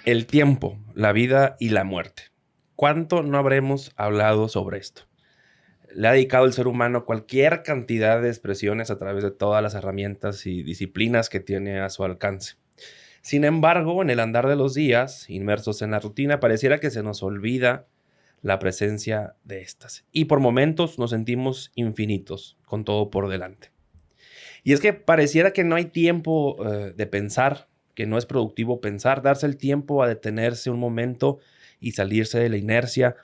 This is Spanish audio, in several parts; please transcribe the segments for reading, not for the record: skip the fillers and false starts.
El tiempo, la vida y la muerte. ¿Cuánto no habremos hablado sobre esto? Le ha dedicado el ser humano cualquier cantidad de expresiones a través de todas las herramientas y disciplinas que tiene a su alcance. Sin embargo, en el andar de los días, inmersos en la rutina, pareciera que se nos olvida la presencia de estas. Y por momentos nos sentimos infinitos, con todo por delante. Y es que pareciera que no hay tiempo de pensar, que no es productivo pensar, darse el tiempo a detenerse un momento y salirse de la inercia,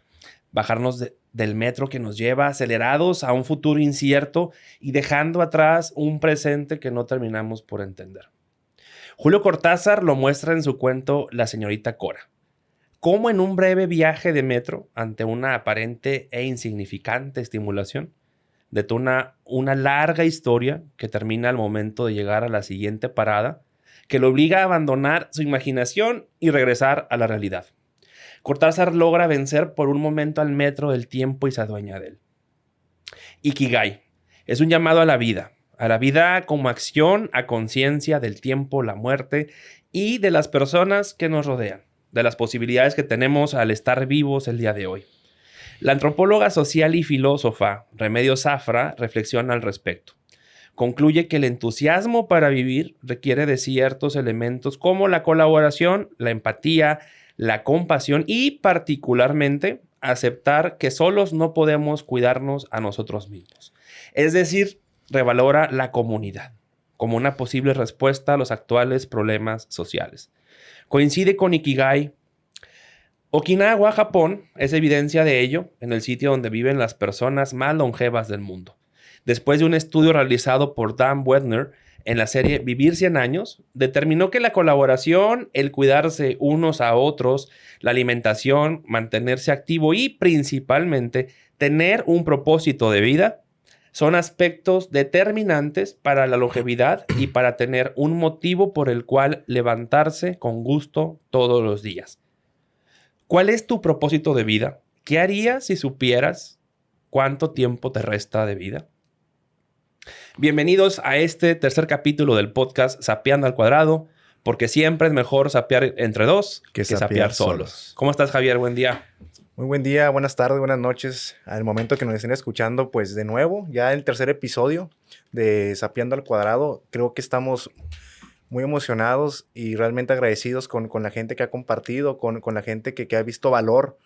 bajarnos del metro que nos lleva acelerados a un futuro incierto y dejando atrás un presente que no terminamos por entender. Julio Cortázar lo muestra en su cuento La señorita Cora. Cómo en un breve viaje de metro, ante una aparente e insignificante estimulación, detona una larga historia que termina al momento de llegar a la siguiente parada, que lo obliga a abandonar su imaginación y regresar a la realidad. Cortázar logra vencer por un momento al metro del tiempo y se adueña de él. Ikigai es un llamado a la vida como acción a conciencia del tiempo, la muerte y de las personas que nos rodean, de las posibilidades que tenemos al estar vivos el día de hoy. La antropóloga social y filósofa Remedios Zafra reflexiona al respecto. Concluye que el entusiasmo para vivir requiere de ciertos elementos como la colaboración, la empatía, la compasión y particularmente aceptar que solos no podemos cuidarnos a nosotros mismos. Es decir, revalora la comunidad como una posible respuesta a los actuales problemas sociales. Coincide con Ikigai. Okinawa, Japón, es evidencia de ello en el sitio donde viven las personas más longevas del mundo. Después de un estudio realizado por Dan Wedner en la serie Vivir 100 años, determinó que la colaboración, el cuidarse unos a otros, la alimentación, mantenerse activo y principalmente tener un propósito de vida son aspectos determinantes para la longevidad y para tener un motivo por el cual levantarse con gusto todos los días. ¿Cuál es tu propósito de vida? ¿Qué harías si supieras cuánto tiempo te resta de vida? Bienvenidos a este tercer capítulo del podcast Sapeando al Cuadrado, porque siempre es mejor sapear entre dos que sapear solos. ¿Cómo estás, Javier? Buen día. Muy buen día, buenas tardes, buenas noches. Al momento que nos estén escuchando, pues de nuevo, ya el tercer episodio de Sapeando al Cuadrado. Creo que estamos muy emocionados y realmente agradecidos con la gente que ha compartido, con la gente que ha visto valor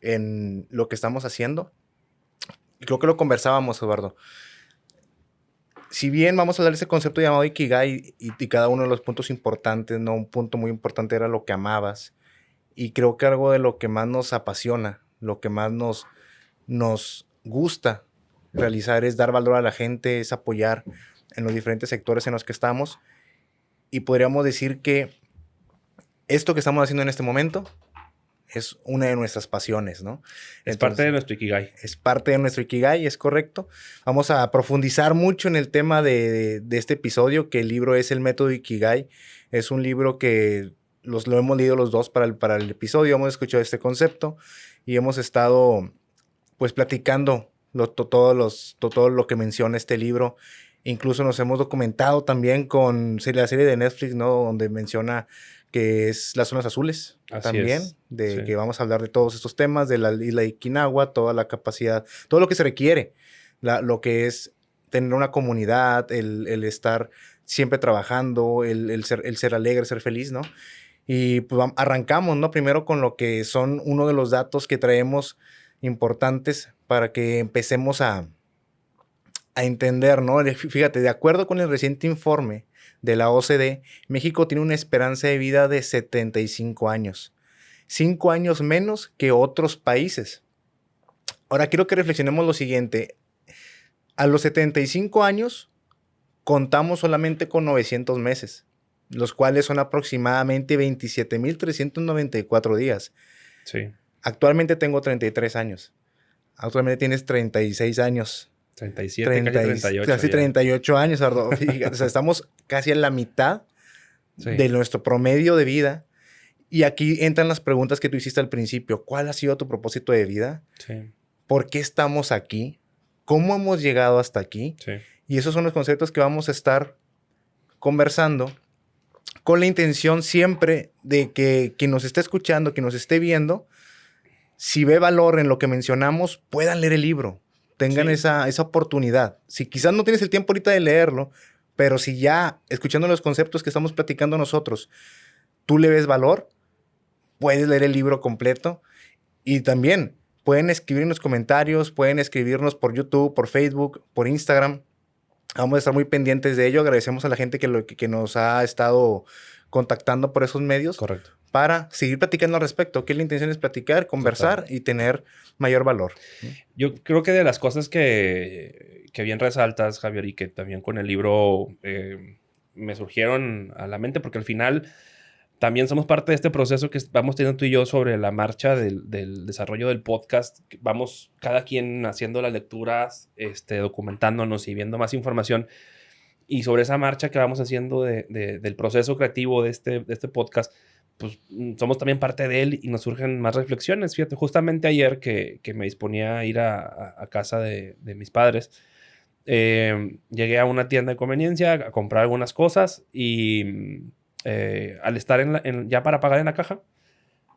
en lo que estamos haciendo. Creo que lo conversábamos, Eduardo. Si bien vamos a hablar de ese concepto llamado Ikigai y cada uno de los puntos importantes, ¿no? Un punto muy importante era lo que amabas. Y creo que algo de lo que más nos apasiona, lo que más nos gusta realizar es dar valor a la gente, es apoyar en los diferentes sectores en los que estamos. Y podríamos decir que esto que estamos haciendo en este momento es una de nuestras pasiones, ¿no? Es parte de nuestro Ikigai. Es parte de nuestro Ikigai, es correcto. Vamos a profundizar mucho en el tema de este episodio, que el libro es El Método Ikigai. Es un libro que lo hemos leído los dos para el episodio, hemos escuchado este concepto y hemos estado pues platicando todo lo que menciona este libro. Incluso nos hemos documentado también con la serie de Netflix, ¿no? Donde menciona que es las zonas azules. Así también, es, de sí. que vamos a hablar de todos estos temas, de la isla de Okinawa, toda la capacidad, todo lo que se requiere, lo que es tener una comunidad, el estar siempre trabajando, el ser alegre, ser feliz, ¿no? Y pues arrancamos, ¿no? Primero con lo que son uno de los datos que traemos importantes para que empecemos a entender, ¿no? Fíjate, de acuerdo con el reciente informe de la OCDE, México tiene una esperanza de vida de 75 años. 5 años menos que otros países. Ahora quiero que reflexionemos lo siguiente. A los 75 años contamos solamente con 900 meses, los cuales son aproximadamente 27,394 días. Sí. Actualmente tengo 33 años. Actualmente tienes 36 años. 37, casi 38. Casi 38 años, Ardo. Fíjate, o sea, estamos casi en la mitad de nuestro promedio de vida. Y aquí entran las preguntas que tú hiciste al principio. ¿Cuál ha sido tu propósito de vida? Sí. ¿Por qué estamos aquí? ¿Cómo hemos llegado hasta aquí? Sí. Y esos son los conceptos que vamos a estar conversando con la intención siempre de que quien nos esté escuchando, quien nos esté viendo, si ve valor en lo que mencionamos, puedan leer el libro, tengan Sí. esa oportunidad. Si quizás no tienes el tiempo ahorita de leerlo, pero si ya, escuchando los conceptos que estamos platicando nosotros, tú le ves valor, puedes leer el libro completo. Y también pueden escribir en los comentarios, pueden escribirnos por YouTube, por Facebook, por Instagram. Vamos a estar muy pendientes de ello. Agradecemos a la gente que nos ha estado contactando por esos medios Correcto. para seguir platicando al respecto. Que la intención es platicar, conversar y tener mayor valor. Yo creo que de las cosas que bien resaltas, Javier, y que también con el libro me surgieron a la mente, porque al final también somos parte de este proceso que vamos teniendo tú y yo sobre la marcha del desarrollo del podcast. Vamos cada quien haciendo las lecturas, documentándonos y viendo más información. Y sobre esa marcha que vamos haciendo del proceso creativo de este podcast, pues somos también parte de él y nos surgen más reflexiones. Fíjate, justamente ayer que me disponía a ir a casa de mis padres, llegué a una tienda de conveniencia a comprar algunas cosas y al estar ya para pagar en la caja,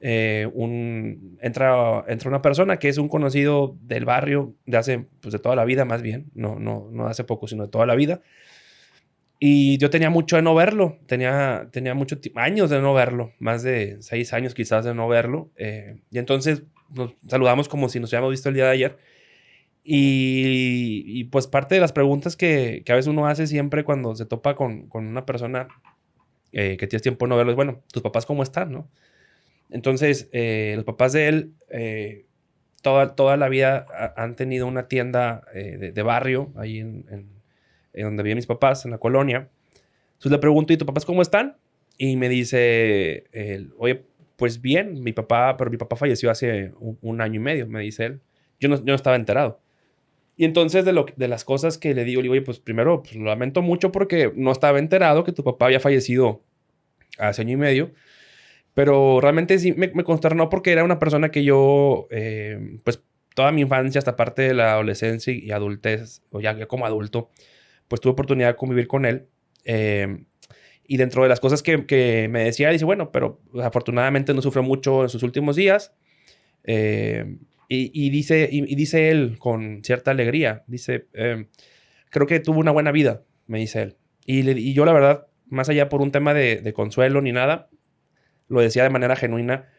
entra una persona que es un conocido del barrio de hace, pues de toda la vida más bien, no de hace poco, sino de toda la vida. Y yo tenía mucho de no verlo, tenía muchos años de no verlo, más de 6 años quizás de no verlo. Y entonces nos saludamos como si nos hubiéramos visto el día de ayer. Y pues parte de las preguntas que a veces uno hace siempre cuando se topa con una persona que tienes tiempo de no verlo es, bueno, ¿tus papás cómo están, no? Entonces, los papás de él toda la vida han tenido una tienda de barrio ahí en donde vivían mis papás, en la colonia. Entonces le pregunto, ¿y tus papás cómo están? Y me dice, oye, pues bien, pero mi papá falleció hace un año y medio, me dice él. Yo no estaba enterado. Y entonces de las cosas que le digo, oye, pues primero, pues, lo lamento mucho porque no estaba enterado que tu papá había fallecido hace año y medio. Pero realmente sí me consternó porque era una persona que yo, pues toda mi infancia, hasta parte de la adolescencia y adultez, o ya como adulto, pues tuve oportunidad de convivir con él. Y dentro de las cosas que me decía, dice, bueno, pero afortunadamente no sufrió mucho en sus últimos días. Y dice él con cierta alegría, dice, creo que tuvo una buena vida, me dice él. Y yo la verdad, más allá por un tema de consuelo ni nada, lo decía de manera genuina.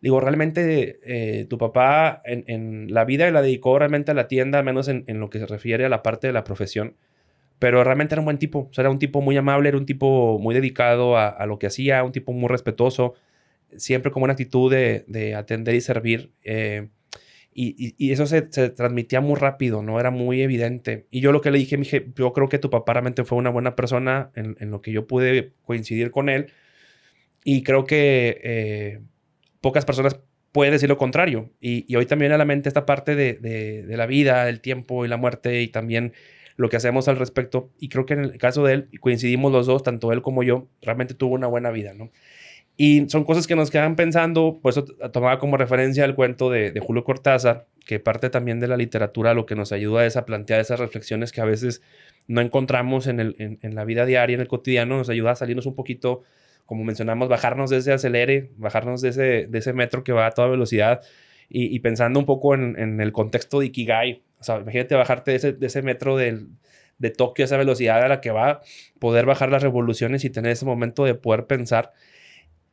Digo, realmente tu papá en la vida la dedicó realmente a la tienda, al menos en lo que se refiere a la parte de la profesión. Pero realmente era un buen tipo. O sea, era un tipo muy amable, era un tipo muy dedicado a lo que hacía, un tipo muy respetuoso, siempre con una actitud de atender y servir. Y eso se transmitía muy rápido, ¿no? Era muy evidente. Y yo lo que le dije, yo creo que tu papá realmente fue una buena persona en lo que yo pude coincidir con él. Y creo que pocas personas pueden decir lo contrario. Y hoy también a la mente esta parte de la vida, el tiempo y la muerte y también lo que hacemos al respecto. Y creo que en el caso de él, coincidimos los dos, tanto él como yo, realmente tuvo una buena vida, ¿no? Y son cosas que nos quedan pensando, por eso tomaba como referencia el cuento de Julio Cortázar, que parte también de la literatura, lo que nos ayuda es a plantear esas reflexiones que a veces no encontramos en la vida diaria, en el cotidiano, nos ayuda a salirnos un poquito, como mencionamos, bajarnos de ese acelere, bajarnos de ese metro que va a toda velocidad y pensando un poco en el contexto de Ikigai. O sea, imagínate bajarte de ese metro de Tokio a esa velocidad a la que va, poder bajar las revoluciones y tener ese momento de poder pensar.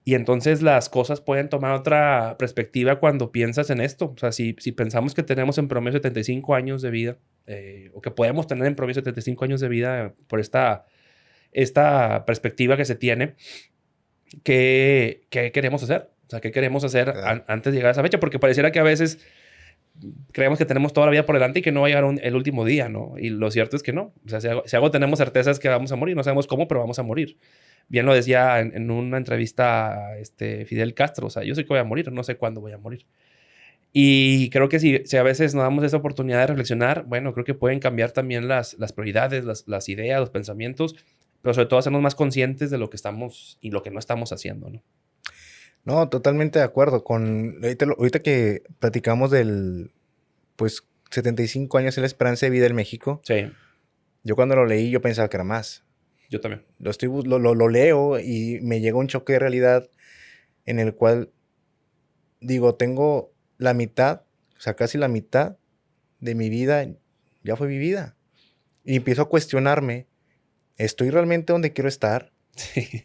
Y entonces las cosas pueden tomar otra perspectiva cuando piensas en esto. O sea, si pensamos que tenemos en promedio 75 años de vida, o que podemos tener en promedio 75 años de vida por esta perspectiva que se tiene, ¿qué queremos hacer? O sea, ¿qué queremos hacer antes de llegar a esa fecha? Porque pareciera que a veces creemos que tenemos toda la vida por delante y que no va a llegar el último día, ¿no? Y lo cierto es que no. O sea, si algo tenemos certeza es que vamos a morir. No sabemos cómo, pero vamos a morir. Bien lo decía en una entrevista Fidel Castro. O sea, yo sé que voy a morir, no sé cuándo voy a morir. Y creo que si a veces nos damos esa oportunidad de reflexionar, bueno, creo que pueden cambiar también las prioridades, las ideas, los pensamientos, pero sobre todo hacernos más conscientes de lo que estamos y lo que no estamos haciendo, ¿no? No, totalmente de acuerdo. Ahorita que platicamos pues, 75 años es la esperanza de vida en México. Sí. Yo cuando lo leí, yo pensaba que era más. Yo también. Lo leo y me llega un choque de realidad en el cual digo, tengo la mitad, o sea, casi la mitad de mi vida ya fue vivida. Y empiezo a cuestionarme, ¿estoy realmente donde quiero estar? Sí.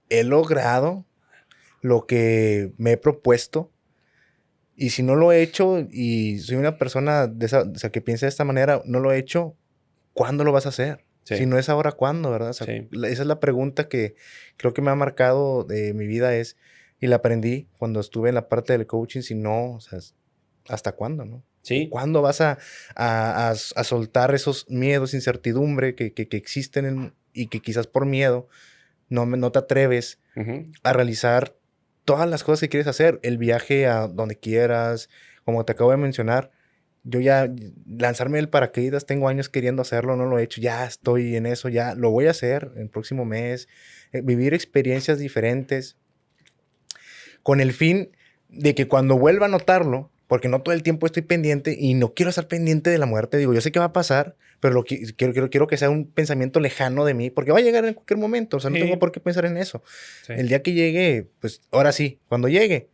¿He logrado lo que me he propuesto? Y si no lo he hecho y soy una persona o sea, que piensa de esta manera, no lo he hecho, ¿cuándo lo vas a hacer? Sí. Si no es ahora, ¿cuándo, verdad? O sea, Sí. esa es la pregunta que creo que me ha marcado de mi vida y la aprendí cuando estuve en la parte del coaching, si no, o sea, ¿hasta cuándo, no? Sí. ¿Cuándo vas a soltar esos miedos, incertidumbre que existen y que quizás por miedo no te atreves a realizar todas las cosas que quieres hacer? El viaje a donde quieras, como te acabo de mencionar, yo ya lanzarme el paracaídas, tengo años queriendo hacerlo, no lo he hecho, ya estoy en eso, ya lo voy a hacer el próximo mes, vivir experiencias diferentes con el fin de que cuando vuelva a notarlo, porque no todo el tiempo estoy pendiente y no quiero estar pendiente de la muerte, digo, yo sé que va a pasar, pero quiero que sea un pensamiento lejano de mí, porque va a llegar en cualquier momento, o sea, no tengo por qué pensar en eso. Sí. El día que llegue, pues ahora sí, cuando llegue,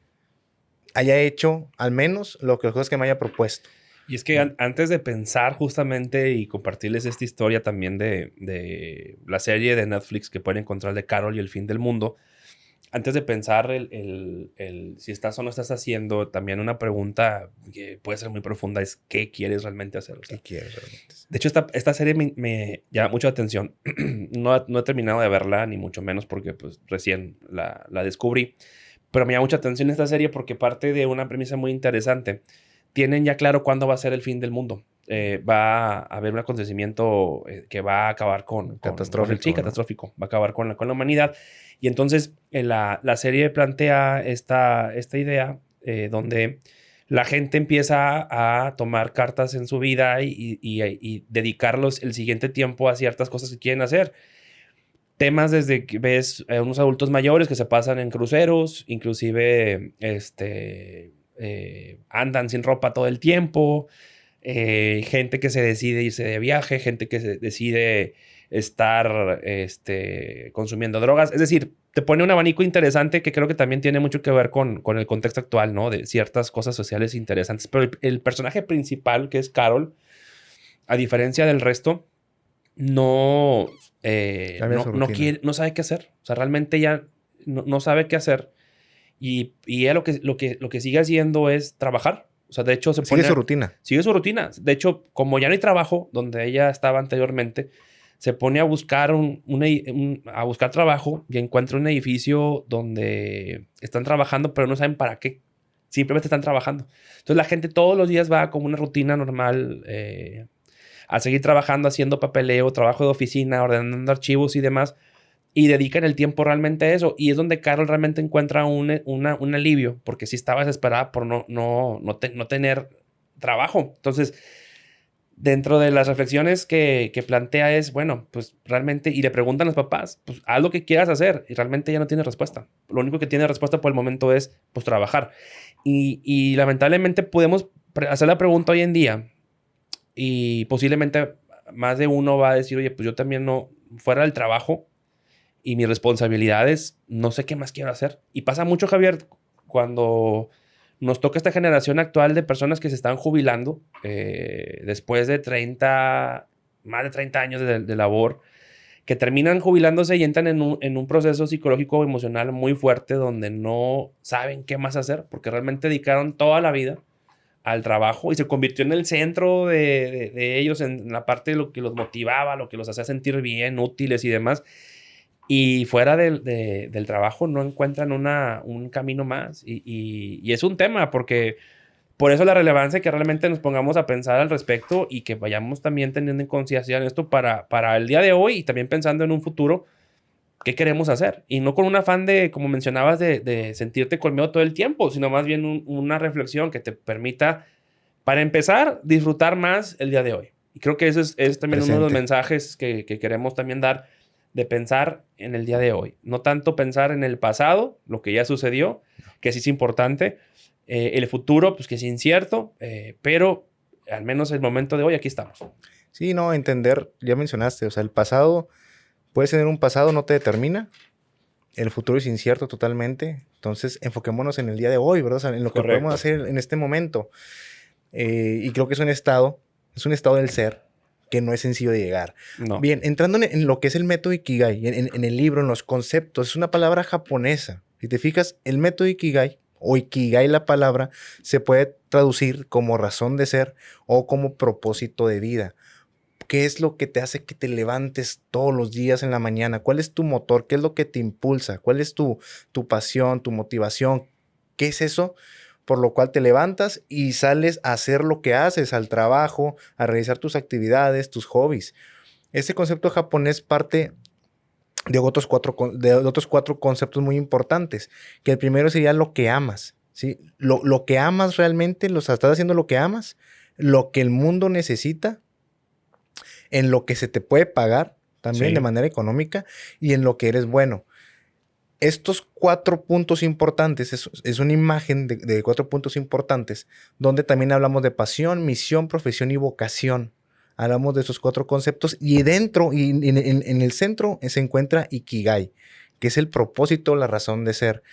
haya hecho al menos lo que las cosas que me haya propuesto. Y es que antes de pensar justamente y compartirles esta historia también de la serie de Netflix que pueden encontrar de Carol y el fin del mundo, antes de pensar si estás o no estás haciendo, también una pregunta que puede ser muy profunda es ¿qué quieres realmente hacer? O sea, ¿Qué quieres realmente? de hecho, esta serie me llama mucho la atención. No he terminado de verla, ni mucho menos porque pues, recién la descubrí. Pero me llama mucha atención esta serie porque parte de una premisa muy interesante. Tienen ya claro cuándo va a ser el fin del mundo. Va a haber un acontecimiento que va a acabar Catastrófico, sí, ¿no? catastrófico. Va a acabar con la humanidad. Y entonces la serie plantea esta idea donde la gente empieza a tomar cartas en su vida y dedicarlos el siguiente tiempo a ciertas cosas que quieren hacer. Temas desde que ves unos adultos mayores que se pasan en cruceros, inclusive andan sin ropa todo el tiempo, gente que se decide irse de viaje, gente que se decide estar consumiendo drogas. Es decir, te pone un abanico interesante que creo que también tiene mucho que ver con el contexto actual, ¿no? De ciertas cosas sociales interesantes. Pero el personaje principal, que es Carol, a diferencia del resto, no no sabe qué hacer. O sea, realmente ya no sabe qué hacer. Y ella lo que sigue haciendo es trabajar. O sea, de hecho, Sigue su rutina. Sigue su rutina. De hecho, como ya no hay trabajo donde ella estaba anteriormente, se pone a buscar a buscar trabajo y encuentra un edificio donde están trabajando, pero no saben para qué. Simplemente están trabajando. Entonces, la gente todos los días va como una rutina normal a seguir trabajando, haciendo papeleo, trabajo de oficina, ordenando archivos y demás, y dedican el tiempo realmente a eso. Y es donde Carol realmente encuentra un alivio, porque sí estaba desesperada por no tener trabajo. Entonces, dentro de las reflexiones que plantea es, bueno, pues realmente, y le preguntan a los papás, pues haz lo que quieras hacer, y realmente ella no tiene respuesta. Lo único que tiene respuesta por el momento es, pues, trabajar. Y lamentablemente podemos hacer la pregunta hoy en día, y posiblemente más de uno va a decir, oye, pues yo también no, fuera del trabajo y mis responsabilidades, no sé qué más quiero hacer. Y pasa mucho, Javier, cuando nos toca esta generación actual de personas que se están jubilando después de más de 30 años de labor, que terminan jubilándose y entran en un proceso psicológico o emocional muy fuerte donde no saben qué más hacer porque realmente dedicaron toda la vida al trabajo y se convirtió en el centro de ellos, en la parte de lo que los motivaba, lo que los hacía sentir bien, útiles y demás. Y fuera del trabajo no encuentran un camino más. Y es un tema porque por eso la relevancia que realmente nos pongamos a pensar al respecto y que vayamos también teniendo en consideración esto para el día de hoy y también pensando en un futuro. ¿Qué queremos hacer? Y no con un afán de, como mencionabas, de sentirte con miedo todo el tiempo, sino más bien una reflexión que te permita, para empezar, disfrutar más el día de hoy. Y creo que ese es también uno de los mensajes que queremos también dar, de pensar en el día de hoy. No tanto pensar en el pasado, lo que ya sucedió, que sí es importante. El futuro, pues que es incierto, pero al menos el momento de hoy, aquí estamos. Sí, no, entender, ya mencionaste, o sea, el pasado Puedes tener un pasado, no te determina. El futuro es incierto totalmente. Entonces, enfoquémonos en el día de hoy, ¿verdad? O sea, en lo que podemos hacer en este momento. Y creo que es un estado del ser que no es sencillo de llegar. No. Bien, entrando en lo que es el método Ikigai, en el libro, en los conceptos, es una palabra japonesa. Si te fijas, el método Ikigai, o Ikigai la palabra, se puede traducir como razón de ser o como propósito de vida. ¿Qué es lo que te hace que te levantes todos los días en la mañana? ¿Cuál es tu motor? ¿Qué es lo que te impulsa? ¿Cuál es tu pasión, tu motivación? ¿Qué es eso por lo cual te levantas y sales a hacer lo que haces, al trabajo, a realizar tus actividades, tus hobbies? Este concepto japonés parte de otros cuatro conceptos muy importantes, que el primero sería lo que amas, ¿sí? Lo que amas realmente, estás haciendo lo que amas, lo que el mundo necesita, en lo que se te puede pagar también de manera económica y en lo que eres bueno. Estos 4 puntos importantes, es una imagen de 4 puntos importantes, donde también hablamos de pasión, misión, profesión y vocación. Hablamos de esos 4 conceptos y dentro, y en el centro, se encuentra Ikigai, que es el propósito, la razón de ser.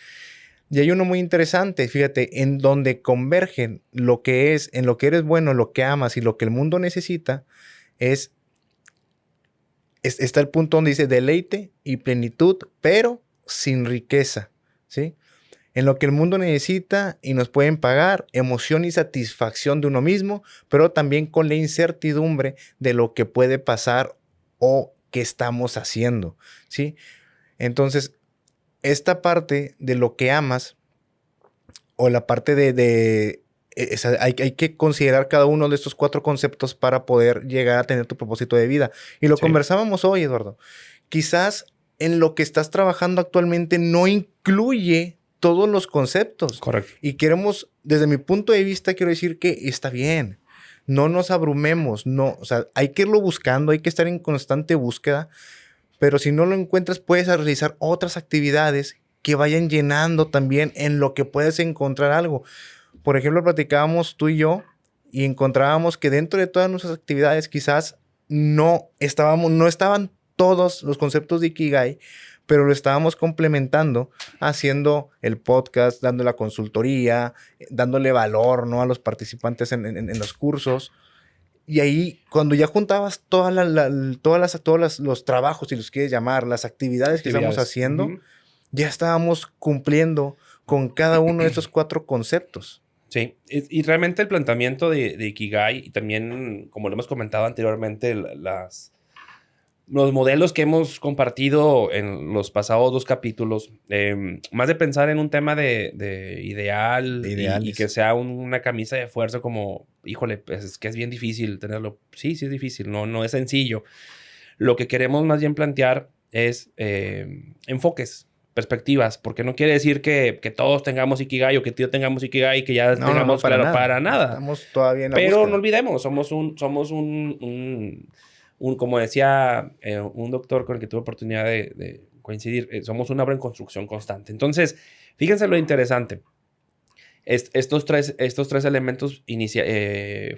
Y hay uno muy interesante, fíjate, en donde convergen lo que es, en lo que eres bueno, lo que amas y lo que el mundo necesita, está el punto donde dice deleite y plenitud, pero sin riqueza, ¿sí? En lo que el mundo necesita y nos pueden pagar, emoción y satisfacción de uno mismo, pero también con la incertidumbre de lo que puede pasar o que estamos haciendo, ¿sí? Entonces, esta parte de lo que amas o la parte hay que considerar cada uno de estos 4 conceptos para poder llegar a tener tu propósito de vida. Y lo conversábamos hoy, Eduardo. Quizás en lo que estás trabajando actualmente no incluye todos los conceptos. Correcto. Y queremos, desde mi punto de vista, quiero decir que está bien. No nos abrumemos. No, o sea, hay que irlo buscando, hay que estar en constante búsqueda. Pero si no lo encuentras, puedes realizar otras actividades que vayan llenando también en lo que puedes encontrar algo. Por ejemplo, platicábamos tú y yo y encontrábamos que dentro de todas nuestras actividades quizás no estaban todos los conceptos de Ikigai, pero lo estábamos complementando haciendo el podcast, dando la consultoría, dándole valor, ¿no?, a los participantes en los cursos. Y ahí, cuando ya juntabas todos los trabajos, si los quieres llamar, las actividades que estamos haciendo, ya estábamos cumpliendo con cada uno de estos 4 conceptos. Sí, y realmente el planteamiento de Ikigai, y también, como lo hemos comentado anteriormente, los modelos que hemos compartido en los pasados 2 capítulos, más de pensar en un tema de ideal y que sea una camisa de fuerza como, híjole, pues es que es bien difícil tenerlo. Sí, es difícil, no es sencillo. Lo que queremos más bien plantear es enfoques, perspectivas, porque no quiere decir que todos tengamos Ikigai o que todos tengamos Ikigai y que ya tengamos claro para nada. Estamos todavía en la Pero búsqueda. no olvidemos, somos como decía un doctor con el que tuve oportunidad de coincidir, somos una obra en construcción constante. Entonces, fíjense lo interesante. Estos tres elementos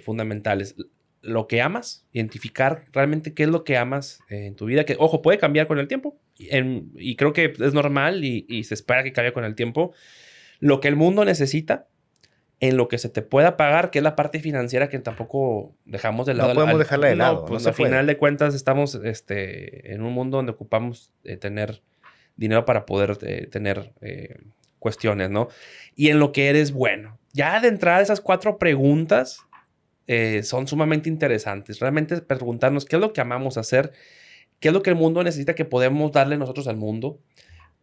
fundamentales. Lo que amas, identificar realmente qué es lo que amas en tu vida, que, ojo, puede cambiar con el tiempo. Y creo que es normal y se espera que cambie con el tiempo. Lo que el mundo necesita, en lo que se te pueda pagar, que es la parte financiera que tampoco dejamos de lado. No podemos dejarla de lado. Pues al final de cuentas estamos en un mundo donde ocupamos tener dinero para poder tener cuestiones, ¿no? Y en lo que eres bueno. Ya de entrada esas 4 preguntas son sumamente interesantes. Realmente preguntarnos qué es lo que amamos hacer, qué es lo que el mundo necesita que podemos darle nosotros al mundo,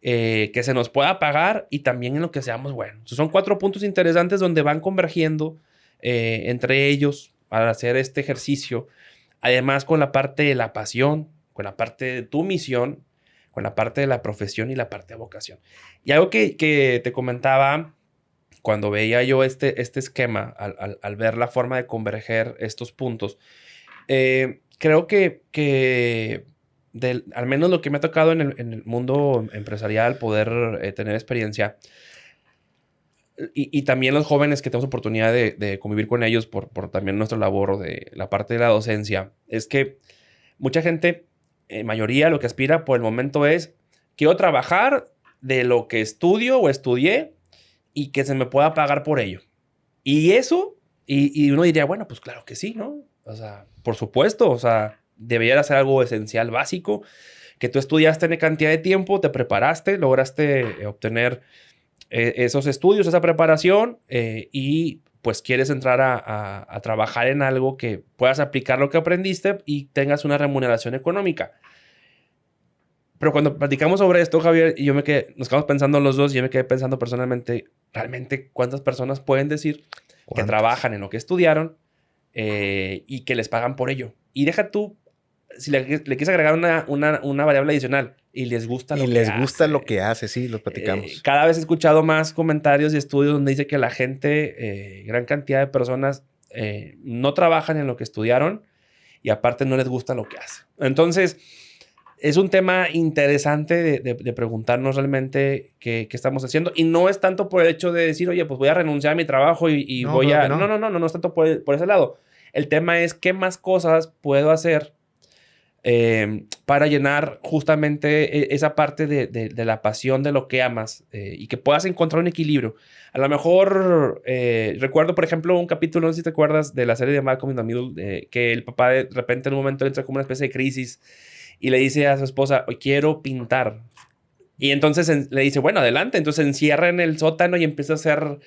que se nos pueda pagar y también en lo que seamos buenos. Son 4 puntos interesantes donde van convergiendo entre ellos para hacer este ejercicio. Además, con la parte de la pasión, con la parte de tu misión, con la parte de la profesión y la parte de vocación. Y algo que te comentaba cuando veía yo este esquema, al ver la forma de converger estos puntos, creo que al menos lo que me ha tocado en el mundo empresarial, poder tener experiencia, y también los jóvenes que tenemos oportunidad de convivir con ellos por también nuestra labor de la parte de la docencia, es que mucha gente mayoría lo que aspira por el momento es, quiero trabajar de lo que estudio o estudié y que se me pueda pagar por ello. Y eso, y uno diría, bueno, pues claro que sí, ¿no? O sea, por supuesto, o sea, debería ser algo esencial, básico, que tú estudiaste en cantidad de tiempo, te preparaste, lograste obtener esos estudios, esa preparación, y pues quieres entrar a trabajar en algo que puedas aplicar lo que aprendiste y tengas una remuneración económica. Pero cuando platicamos sobre esto, Javier, y nos quedamos pensando los dos, y yo me quedé pensando personalmente, realmente, ¿cuántas personas pueden decir que trabajan en lo que estudiaron y que les pagan por ello? Y deja tú, si le quieres agregar una variable adicional y les gusta lo que hace. Y les gusta lo que hace, sí, lo platicamos. Cada vez he escuchado más comentarios y estudios donde dice que la gente, gran cantidad de personas, no trabajan en lo que estudiaron y aparte no les gusta lo que hace. Entonces, es un tema interesante de preguntarnos realmente qué estamos haciendo. Y no es tanto por el hecho de decir, oye, pues voy a renunciar a mi trabajo y No, voy claro a... que no. No es tanto por ese lado. El tema es qué más cosas puedo hacer para llenar justamente esa parte de la pasión de lo que amas y que puedas encontrar un equilibrio. A lo mejor recuerdo, por ejemplo, un capítulo, no sé si te acuerdas, de la serie de Malcolm in the Middle, que el papá de repente en un momento entra como una especie de crisis y le dice a su esposa, hoy quiero pintar. Y entonces le dice, bueno, adelante. Entonces se encierra en el sótano y empieza a hacer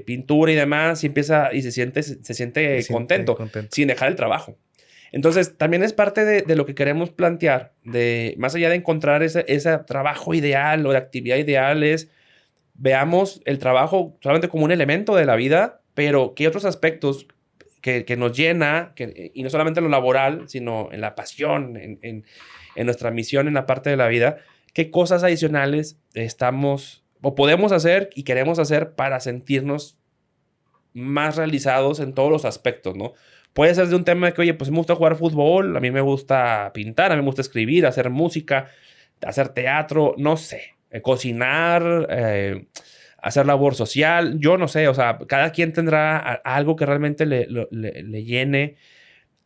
pintura y demás y se siente contento sin dejar el trabajo. Entonces, también es parte de lo que queremos plantear, más allá de encontrar ese trabajo ideal o de actividad ideal, veamos el trabajo solamente como un elemento de la vida, pero qué otros aspectos que nos llena, y no solamente en lo laboral, sino en la pasión, en nuestra misión en la parte de la vida, qué cosas adicionales estamos o podemos hacer y queremos hacer para sentirnos más realizados en todos los aspectos, ¿no? Puede ser de un tema de que, oye, pues me gusta jugar fútbol, a mí me gusta pintar, a mí me gusta escribir, hacer música, hacer teatro, no sé, cocinar, hacer labor social, yo no sé, o sea, cada quien tendrá algo que realmente le llene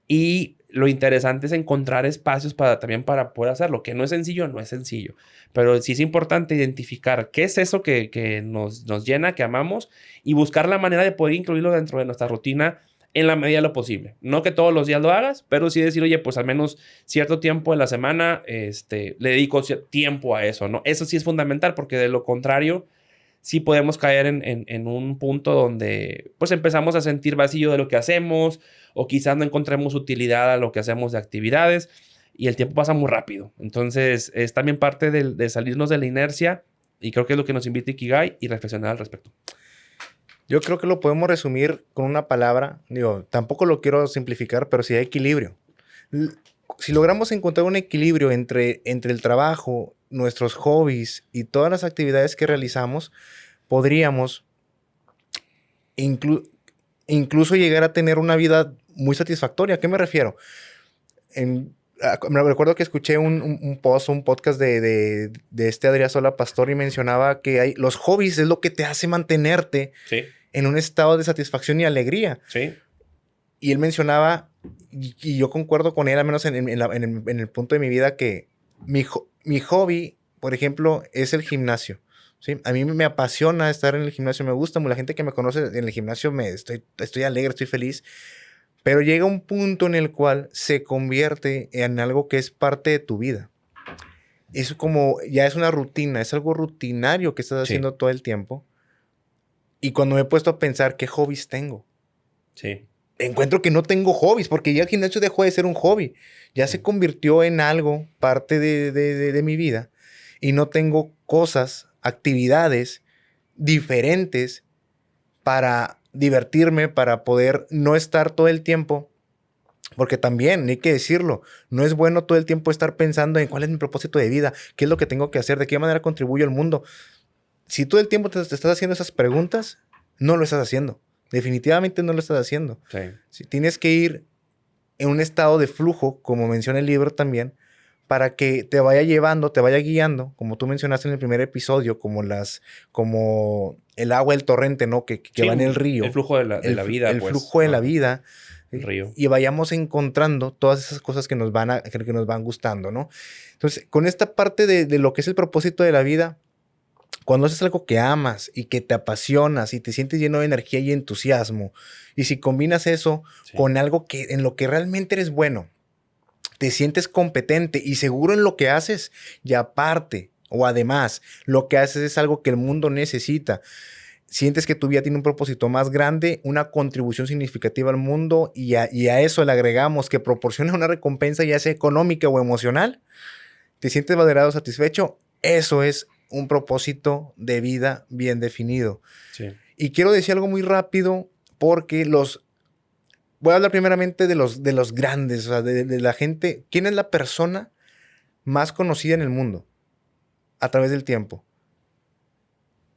y lo interesante es encontrar espacios también para poder hacerlo, que no es sencillo, no es sencillo, pero sí es importante identificar qué es eso que nos llena, que amamos y buscar la manera de poder incluirlo dentro de nuestra rutina en la medida de lo posible. No que todos los días lo hagas, pero sí decir, oye, pues al menos cierto tiempo de la semana le dedico tiempo a eso, ¿no? Eso sí es fundamental porque de lo contrario sí podemos caer en un punto donde pues empezamos a sentir vacío de lo que hacemos o quizás no encontremos utilidad a lo que hacemos de actividades y el tiempo pasa muy rápido. Entonces es también parte de salirnos de la inercia y creo que es lo que nos invita Ikigai y reflexionar al respecto. Yo creo que lo podemos resumir con una palabra. Digo, tampoco lo quiero simplificar, pero sí hay equilibrio. Si logramos encontrar un equilibrio entre el trabajo, nuestros hobbies y todas las actividades que realizamos, podríamos incluso llegar a tener una vida muy satisfactoria. ¿A qué me refiero? Me recuerdo que escuché un podcast de Adrián Sola Pastor y mencionaba que los hobbies es lo que te hace mantenerte en un estado de satisfacción y alegría. Sí. Y él mencionaba, y yo concuerdo con él, al menos en el punto de mi vida, que mi hobby, por ejemplo, es el gimnasio. ¿Sí? A mí me apasiona estar en el gimnasio, me gusta. La gente que me conoce en el gimnasio, estoy alegre, estoy feliz. Pero llega un punto en el cual se convierte en algo que es parte de tu vida. Es como, ya es una rutina, es algo rutinario que estás haciendo todo el tiempo. Y cuando me he puesto a pensar, ¿qué hobbies tengo? Sí. Encuentro que no tengo hobbies, porque ya el gimnasio dejó de ser un hobby. Ya se convirtió en algo, parte de mi vida. Y no tengo cosas, actividades diferentes para divertirme, para poder no estar todo el tiempo. Porque también, hay que decirlo, no es bueno todo el tiempo estar pensando en cuál es mi propósito de vida, qué es lo que tengo que hacer, de qué manera contribuyo al mundo. Si todo el tiempo te estás haciendo esas preguntas, no lo estás haciendo. Definitivamente no lo estás haciendo. Sí. Si tienes que ir en un estado de flujo, como menciona el libro también, para que te vaya llevando, te vaya guiando, como tú mencionaste en el primer episodio, como el agua del torrente, ¿no? Que va en el río. El flujo de la vida. El flujo de la vida. ¿sí? El río. Y vayamos encontrando todas esas cosas que nos van gustando, ¿no? Entonces, con esta parte de lo que es el propósito de la vida, cuando haces algo que amas y que te apasionas y te sientes lleno de energía y entusiasmo, y si combinas eso con algo en lo que realmente eres bueno, te sientes competente y seguro en lo que haces, y aparte o además, lo que haces es algo que el mundo necesita. Sientes que tu vida tiene un propósito más grande, una contribución significativa al mundo, y a eso le agregamos que proporciona una recompensa, ya sea económica o emocional, te sientes valorado, satisfecho. Eso es un propósito de vida bien definido. Sí. Y quiero decir algo muy rápido porque voy a hablar primeramente de los grandes, o sea, de la gente. ¿Quién es la persona más conocida en el mundo a través del tiempo?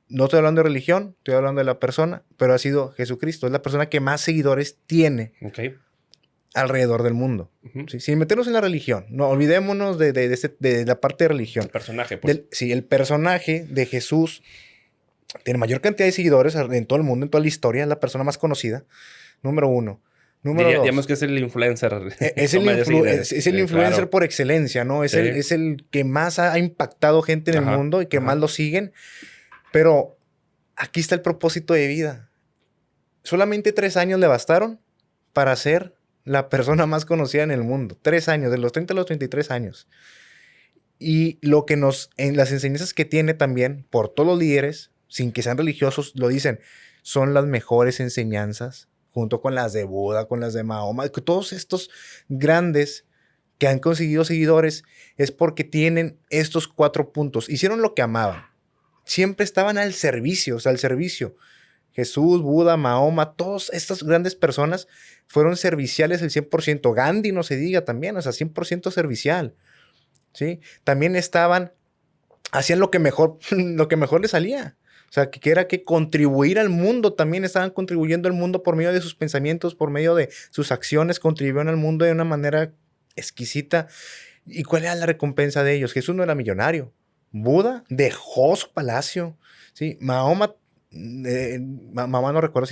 No estoy hablando de religión, estoy hablando de la persona, pero ha sido Jesucristo. Es la persona que más seguidores tiene alrededor del mundo. ¿Sí? Sin meternos en la religión. No, olvidémonos de la parte de religión. El personaje, pues. Sí, el personaje de Jesús tiene mayor cantidad de seguidores en todo el mundo, en toda la historia. Es la persona más conocida. Número uno. Número dos. Digamos que es el influencer. Es el influencer claro. Por excelencia, ¿no? Es el que más ha impactado gente en el mundo y que más lo siguen. Pero aquí está el propósito de vida. Solamente 3 años le bastaron para ser la persona más conocida en el mundo. 3 años, de los 30 a los 33 años. Y lo que en las enseñanzas que tiene también, por todos los líderes, sin que sean religiosos, lo dicen, son las mejores enseñanzas, junto con las de Buda, con las de Mahoma, todos estos grandes que han conseguido seguidores, es porque tienen estos 4 puntos. Hicieron lo que amaban. Siempre estaban al servicio, o sea, al servicio. Jesús, Buda, Mahoma, todas estas grandes personas fueron serviciales el 100%. Gandhi, no se diga también, o sea, 100% servicial. ¿Sí? También hacían lo que mejor les salía. O sea, que era que contribuir al mundo. También estaban contribuyendo al mundo por medio de sus pensamientos, por medio de sus acciones, contribuyeron al mundo de una manera exquisita. ¿Y cuál era la recompensa de ellos? Jesús no era millonario. Buda dejó su palacio, ¿sí? Mahoma, mamá no recuerdo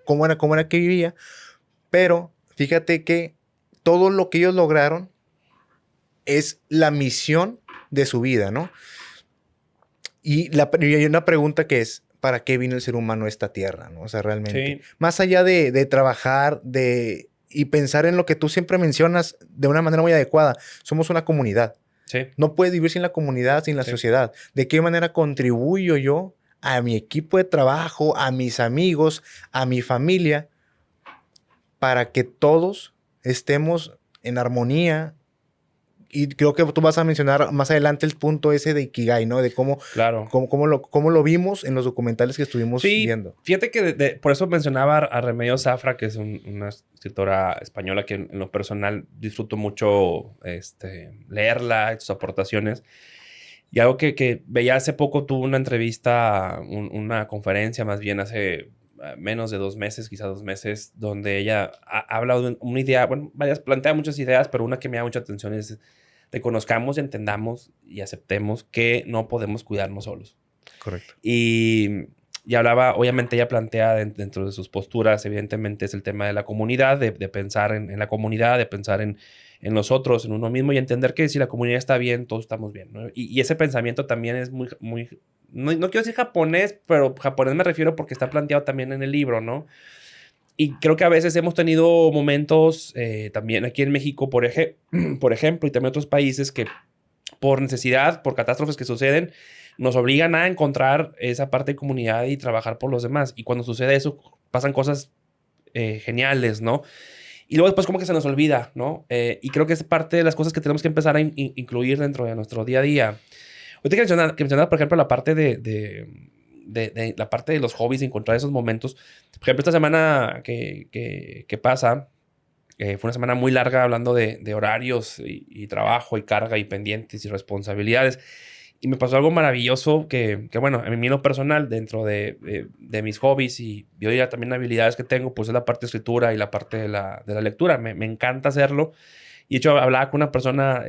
cómo era que vivía, pero fíjate que todo lo que ellos lograron es la misión de su vida, ¿no? Y hay una pregunta que es, ¿para qué vino el ser humano a esta tierra, ¿no? O sea, realmente, más allá de trabajar, y pensar en lo que tú siempre mencionas de una manera muy adecuada, somos una comunidad. Sí. No puedes vivir sin la comunidad, sin la sociedad. ¿De qué manera contribuyo yo a mi equipo de trabajo, a mis amigos, a mi familia, para que todos estemos en armonía? Y creo que tú vas a mencionar más adelante el punto ese de Ikigai, ¿no? De cómo lo vimos en los documentales que estuvimos viendo. Fíjate que por eso mencionaba a Remedios Zafra, que es una escritora española que en lo personal disfruto mucho leerla, sus aportaciones. Y algo que veía hace poco, tuvo una entrevista, una conferencia más bien hace menos de 2 meses, quizás 2 meses, donde ella ha hablado de una idea, bueno, plantea muchas ideas, pero una que me da mucha atención es reconozcamos, entendamos y aceptemos que no podemos cuidarnos solos. Correcto. Y hablaba, obviamente ella plantea dentro de sus posturas, evidentemente es el tema de la comunidad, de pensar en la comunidad, de pensar en nosotros, en uno mismo y entender que si la comunidad está bien, todos estamos bien, ¿no? Y ese pensamiento también es muy no quiero decir japonés, pero japonés me refiero porque está planteado también en el libro, ¿no? Y creo que a veces hemos tenido momentos también aquí en México, por ejemplo, y también otros países que por necesidad, por catástrofes que suceden, nos obligan a encontrar esa parte de comunidad y trabajar por los demás. Y cuando sucede eso, pasan cosas geniales, ¿no? Y luego después como que se nos olvida, ¿no? Y creo que es parte de las cosas que tenemos que empezar a incluir dentro de nuestro día a día. Ahorita que mencionar, por ejemplo, la parte de la parte de los hobbies, de encontrar esos momentos. Por ejemplo, esta semana que pasa, fue una semana muy larga hablando de horarios y trabajo y carga y pendientes y responsabilidades. Y me pasó algo maravilloso que bueno, a mí en lo personal, dentro de mis hobbies y yo ya también habilidades que tengo, pues es la parte de escritura y la parte de la lectura. Me encanta hacerlo. Y de hecho, hablaba con una persona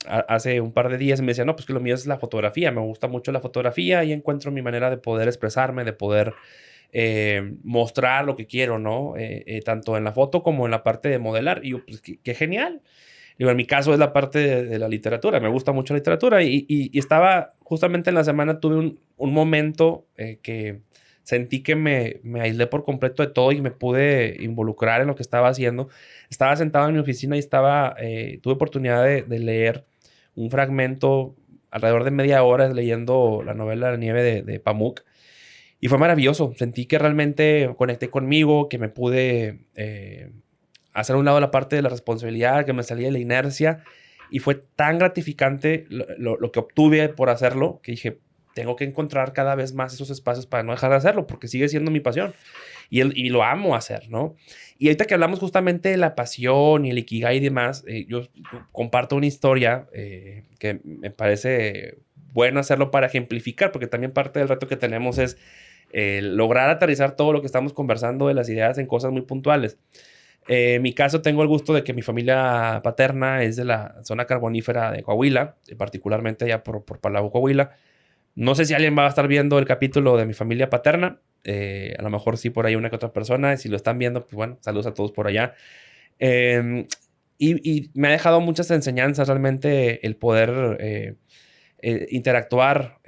hace un par de días y me decía, no, pues que lo mío es la fotografía. Me gusta mucho la fotografía y encuentro mi manera de poder expresarme, de poder mostrar lo que quiero, ¿no? Tanto en la foto como en la parte de modelar. Y yo, pues, qué genial. Digo, en mi caso es la parte de la literatura. Me gusta mucho la literatura. Y estaba, justamente en la semana tuve un momento que sentí que me aislé por completo de todo y me pude involucrar en lo que estaba haciendo. Estaba sentado en mi oficina y tuve oportunidad de leer un fragmento alrededor de media hora leyendo la novela La nieve de Pamuk. Y fue maravilloso. Sentí que realmente conecté conmigo, que me pude hacer a un lado la parte de la responsabilidad, que me salía de la inercia. Y fue tan gratificante lo que obtuve por hacerlo, que dije, tengo que encontrar cada vez más esos espacios para no dejar de hacerlo, porque sigue siendo mi pasión. Y lo amo hacer, ¿no? Y ahorita que hablamos justamente de la pasión y el ikigai y demás, yo comparto una historia que me parece bueno hacerlo para ejemplificar, porque también parte del reto que tenemos es lograr aterrizar todo lo que estamos conversando de las ideas en cosas muy puntuales. En mi caso, tengo el gusto de que mi familia paterna es de la zona carbonífera de Coahuila, particularmente allá por Palau, Coahuila. No sé si alguien va a estar viendo el capítulo de mi familia paterna. A lo mejor sí por ahí una que otra persona. Y si lo están viendo, pues bueno, saludos a todos por allá. Y me ha dejado muchas enseñanzas realmente el poder interactuar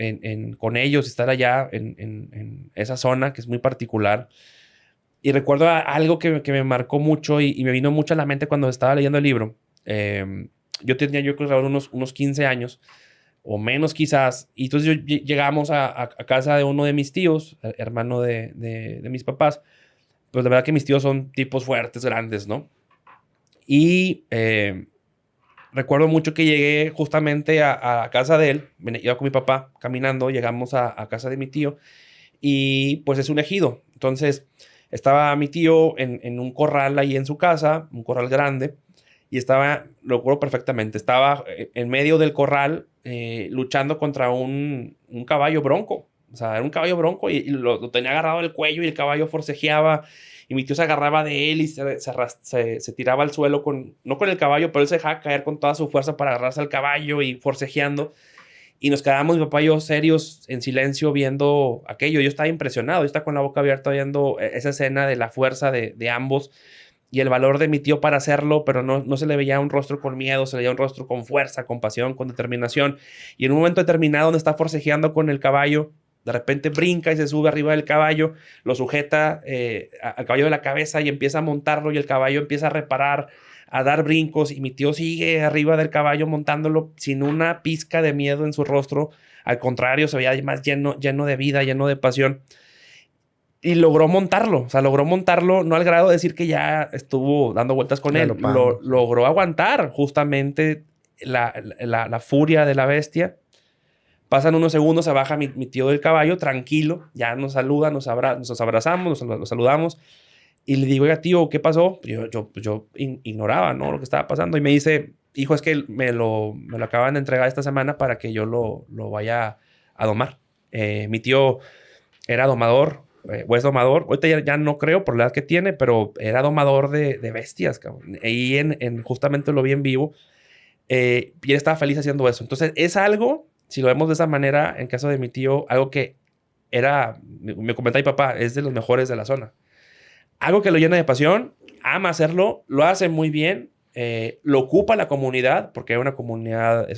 con ellos, estar allá en esa zona que es muy particular. Y recuerdo algo que me marcó mucho y me vino mucho a la mente cuando estaba leyendo el libro. Yo tenía, yo creo, unos 15 años o menos quizás. Y entonces llegamos a casa de uno de mis tíos, hermano de mis papás. Pues la verdad que mis tíos son tipos fuertes, grandes, ¿no? Y recuerdo mucho que llegué justamente a casa de él. Iba con mi papá caminando, llegamos a casa de mi tío. Y pues es un ejido. Entonces estaba mi tío en un corral ahí en su casa, un corral grande. Y estaba, lo recuerdo perfectamente, estaba en medio del corral luchando contra un caballo bronco. O sea, era un caballo bronco y lo tenía agarrado del cuello y el caballo forcejeaba. Y mi tío se agarraba de él y se tiraba al suelo, no con el caballo, pero él se dejaba caer con toda su fuerza para agarrarse al caballo y forcejeando. Y nos quedábamos mi papá y yo serios, en silencio, viendo aquello. Yo estaba impresionado, yo estaba con la boca abierta viendo esa escena de la fuerza de ambos y el valor de mi tío para hacerlo, pero no se le veía un rostro con miedo, se le veía un rostro con fuerza, con pasión, con determinación. Y en un momento determinado donde está forcejeando con el caballo, de repente brinca y se sube arriba del caballo, lo sujeta al caballo de la cabeza y empieza a montarlo y el caballo empieza a reparar, a dar brincos y mi tío sigue arriba del caballo montándolo sin una pizca de miedo en su rostro. Al contrario, se veía más lleno de vida, lleno de pasión. Y logró montarlo, o sea, logró montarlo, no al grado de decir que ya estuvo dando vueltas con él, logró aguantar justamente la furia de la bestia. Pasan unos segundos, se baja mi tío del caballo, tranquilo, ya nos saluda, nos abrazamos, nos saludamos. Y le digo, oiga, tío, ¿qué pasó? Yo ignoraba, ¿no? Lo que estaba pasando. Y me dice, hijo, es que me lo acaban de entregar esta semana para que yo lo vaya a domar. Mi tío era domador, o es domador. Ahorita ya no creo por la edad que tiene, pero era domador de bestias, cabrón. Ahí justamente lo vi en vivo. Y él estaba feliz haciendo eso. Entonces, es algo, si lo vemos de esa manera, en caso de mi tío, algo que me comentaba mi papá, es de los mejores de la zona. Algo que lo llena de pasión, ama hacerlo, lo hace muy bien, lo ocupa la comunidad, porque es una comunidad,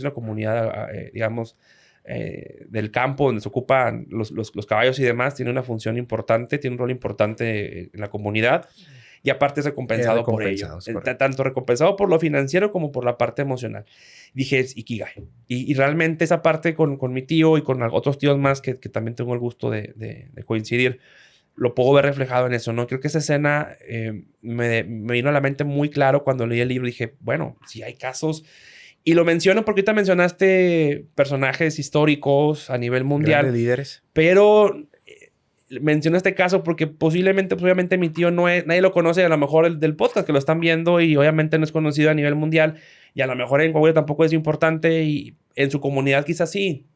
digamos, del campo donde se ocupan los caballos y demás, tiene una función importante, tiene un rol importante en la comunidad y aparte es recompensado por ello. Tanto recompensado por lo financiero como por la parte emocional. Dije, es Ikigai. Y realmente esa parte con mi tío y con otros tíos más que también tengo el gusto de coincidir, lo puedo ver reflejado en eso, ¿no? Creo que esa escena me vino a la mente muy claro cuando leí el libro. Dije, bueno, si hay casos. Y lo menciono porque ahorita mencionaste personajes históricos a nivel mundial. Grandes líderes. Pero menciono este caso porque posiblemente, pues, obviamente, mi tío nadie lo conoce, a lo mejor el del podcast que lo están viendo y obviamente no es conocido a nivel mundial. Y a lo mejor en Coahuila tampoco es importante y en su comunidad quizás sí.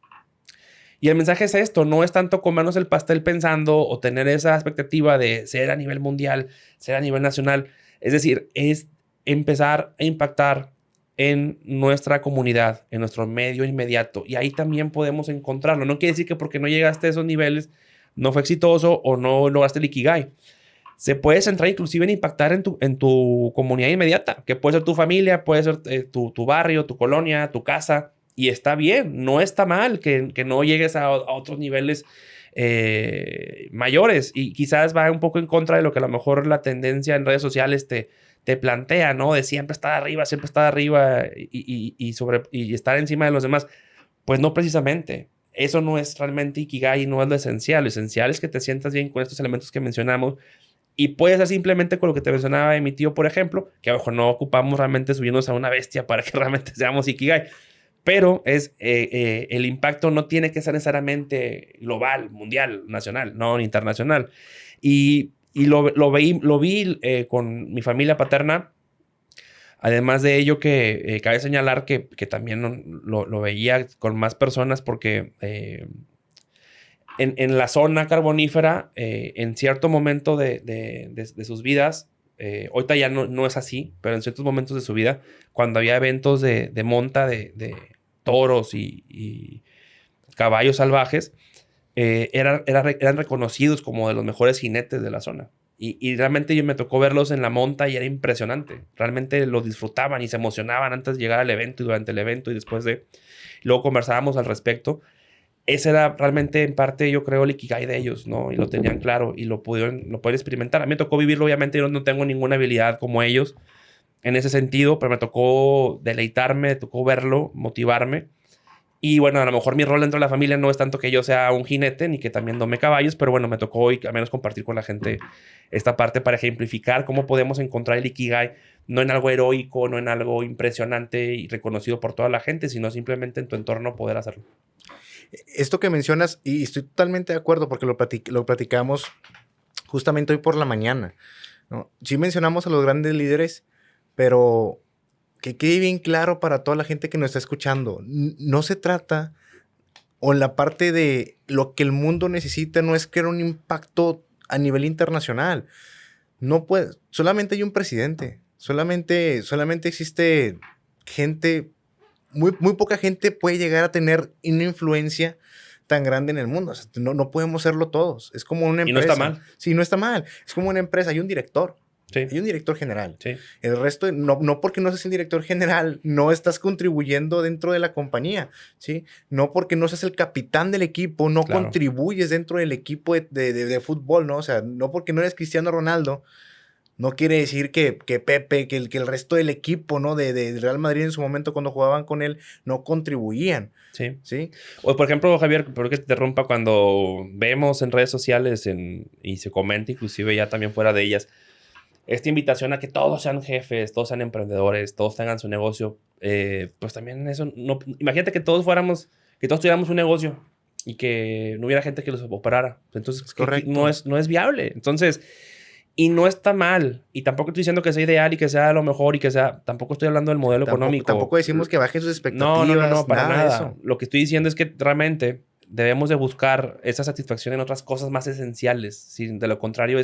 Y el mensaje es esto, no es tanto comernos el pastel pensando o tener esa expectativa de ser a nivel mundial, ser a nivel nacional. Es decir, es empezar a impactar en nuestra comunidad, en nuestro medio inmediato. Y ahí también podemos encontrarlo. No quiere decir que porque no llegaste a esos niveles no fue exitoso o no lograste el Ikigai. Se puede centrar inclusive en impactar en tu comunidad inmediata, que puede ser tu familia, puede ser tu barrio, tu colonia, tu casa, y está bien, no está mal que no llegues a otros niveles mayores, y quizás va un poco en contra de lo que a lo mejor la tendencia en redes sociales te plantea, ¿no? De siempre estar arriba y estar encima de los demás. Pues no precisamente. Eso no es realmente Ikigai, no es lo esencial. Lo esencial es que te sientas bien con estos elementos que mencionamos. Y puede ser simplemente con lo que te mencionaba de mi tío, por ejemplo, que a lo mejor no ocupamos realmente subirnos a una bestia para que realmente seamos Ikigai. Pero el impacto no tiene que ser necesariamente global, mundial, nacional, no internacional. Y lo vi con mi familia paterna. Además de ello, que cabe señalar que también lo veía con más personas porque en la zona carbonífera, en cierto momento de sus vidas, ahorita ya no es así, pero en ciertos momentos de su vida, cuando había eventos de monta de toros y caballos salvajes, eran reconocidos como de los mejores jinetes de la zona. Y realmente yo me tocó verlos en la monta y era impresionante. Realmente lo disfrutaban y se emocionaban antes de llegar al evento y durante el evento y después de... Luego conversábamos al respecto. Ese era realmente en parte, yo creo, el Ikigai de ellos, ¿no? Y lo tenían claro y lo pudieron experimentar. A mí me tocó vivirlo, obviamente yo no tengo ninguna habilidad como ellos en ese sentido, pero me tocó deleitarme, me tocó verlo, motivarme. Y bueno, a lo mejor mi rol dentro de la familia no es tanto que yo sea un jinete ni que también dome caballos, pero bueno, me tocó hoy al menos compartir con la gente esta parte para ejemplificar cómo podemos encontrar el Ikigai, no en algo heroico, no en algo impresionante y reconocido por toda la gente, sino simplemente en tu entorno poder hacerlo. Esto que mencionas, y estoy totalmente de acuerdo porque lo platicamos justamente hoy por la mañana, ¿no? Sí mencionamos a los grandes líderes, pero que quede bien claro para toda la gente que nos está escuchando. No se trata, o en la parte de lo que el mundo necesita, no es que era un impacto a nivel internacional. No puede, solamente hay un presidente, solamente existe gente, muy poca gente puede llegar a tener una influencia tan grande en el mundo. O sea, no podemos serlo todos. Es como una empresa. Y no está mal. Sí, no está mal. Es como una empresa. Hay un director. Sí. Hay un director general. Sí. El resto, no porque no seas el director general, no estás contribuyendo dentro de la compañía, ¿sí? No porque no seas el capitán del equipo, no Claro. contribuyes dentro del equipo de fútbol, ¿no? O sea, no porque no eres Cristiano Ronaldo, no quiere decir que Pepe, que el resto del equipo, ¿no? De Real Madrid en su momento cuando jugaban con él, no contribuían. Sí. ¿Sí? O por ejemplo, Javier, por que te interrumpa, cuando vemos en redes sociales y se comenta inclusive ya también fuera de ellas, esta invitación a que todos sean jefes, todos sean emprendedores, todos tengan su negocio, pues también eso, no, imagínate que todos tuviéramos un negocio y que no hubiera gente que los operara. Entonces, correcto. No es viable. Entonces, y no está mal. Y tampoco estoy diciendo que sea ideal y que sea lo mejor y que sea, tampoco estoy hablando del modelo económico. Tampoco decimos que bajen sus expectativas. No, para nada. Eso. Lo que estoy diciendo es que realmente debemos de buscar esa satisfacción en otras cosas más esenciales. Si de lo contrario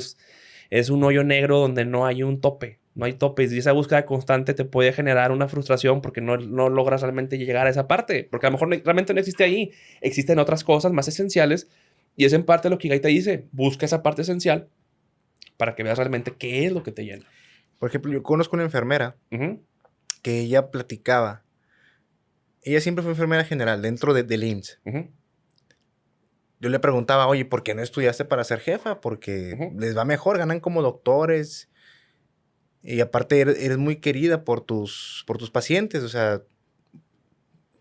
es un hoyo negro donde no hay un tope, no hay topes. Y esa búsqueda constante te puede generar una frustración porque no logras realmente llegar a esa parte. Porque a lo mejor realmente no existe ahí. Existen otras cosas más esenciales. Y es en parte lo que Ikigai te dice. Busca esa parte esencial para que veas realmente qué es lo que te llena. Por ejemplo, yo conozco una enfermera que ella platicaba. Ella siempre fue enfermera general dentro del IMSS. Yo le preguntaba, oye, ¿por qué no estudiaste para ser jefa? Porque les va mejor, ganan como doctores. Y aparte eres muy querida por tus pacientes. O sea,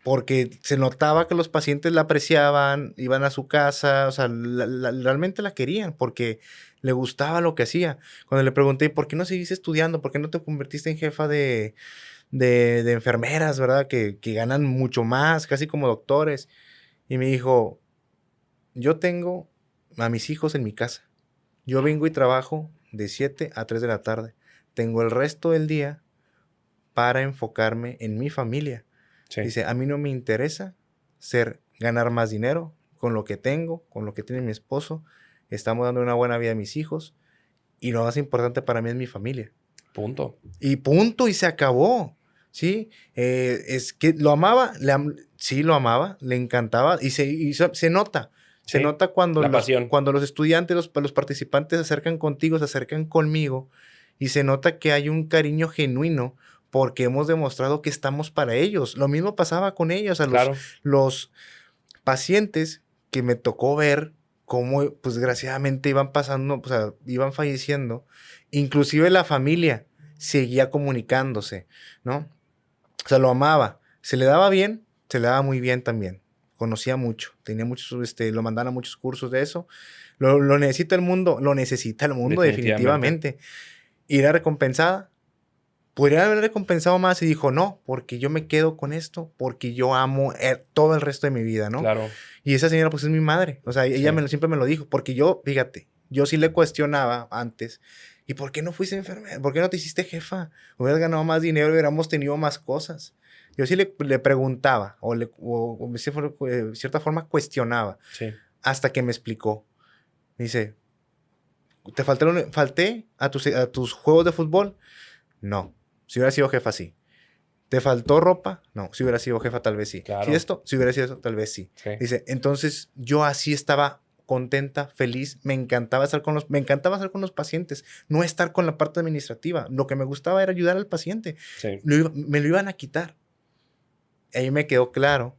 porque se notaba que los pacientes la apreciaban, iban a su casa. O sea, realmente la querían porque le gustaba lo que hacía. Cuando le pregunté, ¿por qué no seguiste estudiando? ¿Por qué no te convertiste en jefa de enfermeras, verdad? Que ganan mucho más, casi como doctores. Y me dijo, yo tengo a mis hijos en mi casa. Yo vengo y trabajo de 7 a 3 de la tarde. Tengo el resto del día para enfocarme en mi familia. Sí. Dice, a mí no me interesa ganar más dinero con lo que tengo, con lo que tiene mi esposo. Estamos dando una buena vida a mis hijos. Y lo más importante para mí es mi familia. Punto. Y se acabó. ¿Sí? Es que lo amaba. Sí, lo amaba. Le encantaba. Y se nota. Se Sí, nota cuando la pasión. cuando los estudiantes, los participantes se acercan contigo, se acercan conmigo y se nota que hay un cariño genuino porque hemos demostrado que estamos para ellos. Lo mismo pasaba con ellos, a Claro. los pacientes que me tocó ver cómo, pues desgraciadamente iban pasando, o sea, iban falleciendo. Inclusive la familia seguía comunicándose, ¿no? O sea, lo amaba. Se le daba bien, se le daba muy bien también. Conocía mucho, tenía muchos, lo mandaban a muchos cursos de eso. Lo necesita el mundo Definitivamente. definitivamente. Y era recompensada. Podría haber recompensado más y dijo, no, porque yo me quedo con esto, porque yo amo todo el resto de mi vida, ¿no? Claro. Y esa señora, pues es mi madre. O sea, ella Sí. siempre me lo dijo, porque yo, fíjate, yo sí le cuestionaba antes, ¿y por qué no fuiste enfermera? ¿Por qué no te hiciste jefa? Hubieras ganado más dinero y hubiéramos tenido más cosas. Yo sí le preguntaba, o de cierta forma cuestionaba, Sí. hasta que me explicó. Me dice, falté a tus juegos de fútbol? No. Si hubiera sido jefa, sí. ¿Te faltó ropa? No. Si hubiera sido jefa, tal vez sí. Claro. Si esto, si hubiera sido eso, tal vez sí. Sí. Dice, entonces yo así estaba contenta, feliz. Me encantaba estar con los pacientes, no estar con la parte administrativa. Lo que me gustaba era ayudar al paciente. Sí. Me lo iban a quitar. Ahí me quedó claro,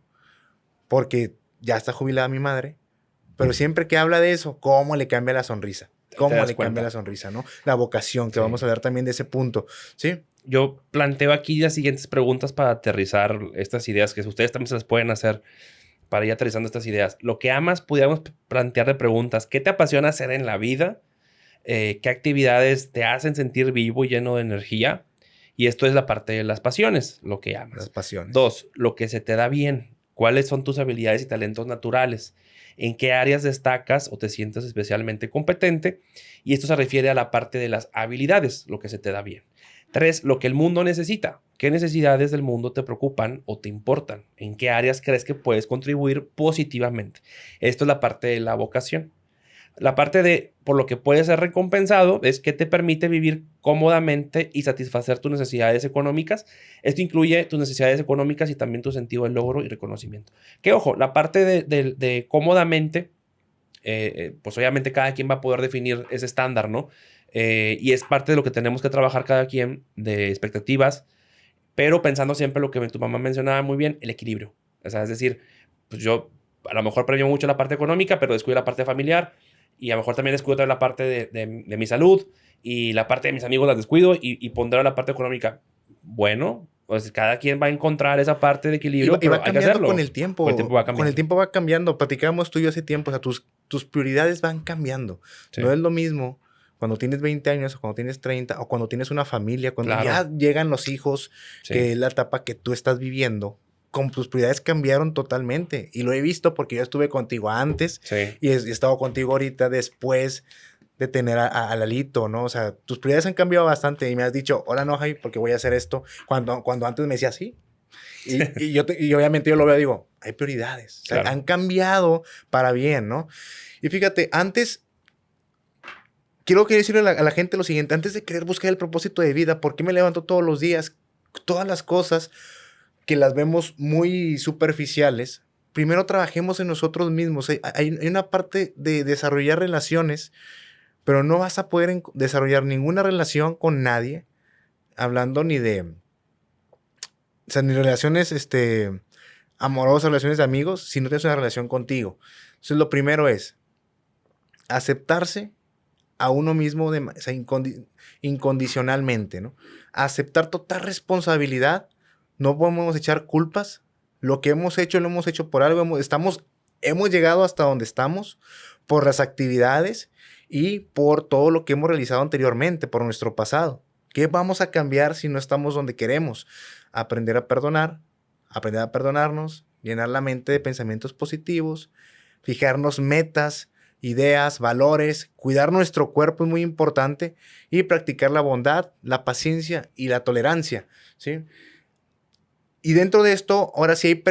porque ya está jubilada mi madre, pero siempre que habla de eso, ¿cómo le cambia la sonrisa? Te ¿Cómo das le cuenta. cambia la sonrisa, no? La vocación, que Sí. vamos a hablar también de ese punto, ¿sí? Yo planteo aquí las siguientes preguntas para aterrizar estas ideas que ustedes también se las pueden hacer para ir aterrizando estas ideas. Lo que amas, pudiéramos plantear de preguntas. ¿Qué te apasiona hacer en la vida? ¿Qué actividades te hacen sentir vivo y lleno de energía? Y esto es la parte de las pasiones, lo que amas. Las pasiones. 2, lo que se te da bien. ¿Cuáles son tus habilidades y talentos naturales? ¿En qué áreas destacas o te sientes especialmente competente? Y esto se refiere a la parte de las habilidades, lo que se te da bien. 3, lo que el mundo necesita. ¿Qué necesidades del mundo te preocupan o te importan? ¿En qué áreas crees que puedes contribuir positivamente? Esto es la parte de la vocación. La parte de por lo que puedes ser recompensado es que te permite vivir cómodamente y satisfacer tus necesidades económicas. Esto incluye tus necesidades económicas y también tu sentido de logro y reconocimiento. Que ojo, la parte de cómodamente, pues obviamente cada quien va a poder definir ese estándar, ¿no? Y es parte de lo que tenemos que trabajar cada quien de expectativas, pero pensando siempre lo que tu mamá mencionaba muy bien, el equilibrio. O sea, es decir, pues yo a lo mejor premio mucho la parte económica, pero descuido la parte familiar. Y a lo mejor también descuido también la parte de mi salud y la parte de mis amigos las descuido y pondré la parte económica. Bueno, pues cada quien va a encontrar esa parte de equilibrio, Y va pero hay que cambiando hacerlo. con el tiempo. Con el tiempo va cambiando. Con el tiempo va cambiando. Platicábamos tú y yo hace tiempo. O sea, tus prioridades van cambiando. Sí. No es lo mismo cuando tienes 20 años o cuando tienes 30 o cuando tienes una familia, cuando Claro. ya llegan los hijos, Sí. que es la etapa que tú estás viviendo. Con tus prioridades cambiaron totalmente. Y lo he visto porque yo estuve contigo antes Sí. y he estado contigo ahorita después de tener a Lalito, ¿no? O sea, tus prioridades han cambiado bastante y me has dicho, hola, no, Javi, porque voy a hacer esto. Cuando antes me decías, sí. Y obviamente yo lo veo y digo, hay prioridades. O sea, Claro. han cambiado para bien, ¿no? Y fíjate, antes, quiero decirle a la gente lo siguiente, antes de querer buscar el propósito de vida, ¿por qué me levanto todos los días? Todas las cosas que las vemos muy superficiales, primero trabajemos en nosotros mismos. Hay una parte de desarrollar relaciones, pero no vas a poder desarrollar ninguna relación con nadie, hablando ni de, o sea, ni relaciones amorosas, relaciones de amigos, si no tienes una relación contigo. Entonces, lo primero es aceptarse a uno mismo o sea, incondicionalmente, ¿no? Aceptar total responsabilidad. No podemos echar culpas. Lo que hemos hecho, lo hemos hecho por algo. Hemos llegado hasta donde estamos por las actividades y por todo lo que hemos realizado anteriormente, por nuestro pasado. ¿Qué vamos a cambiar si no estamos donde queremos? Aprender a perdonar, aprender a perdonarnos, llenar la mente de pensamientos positivos, fijarnos metas, ideas, valores, cuidar nuestro cuerpo es muy importante y practicar la bondad, la paciencia y la tolerancia, ¿sí? Y dentro de esto, ahora sí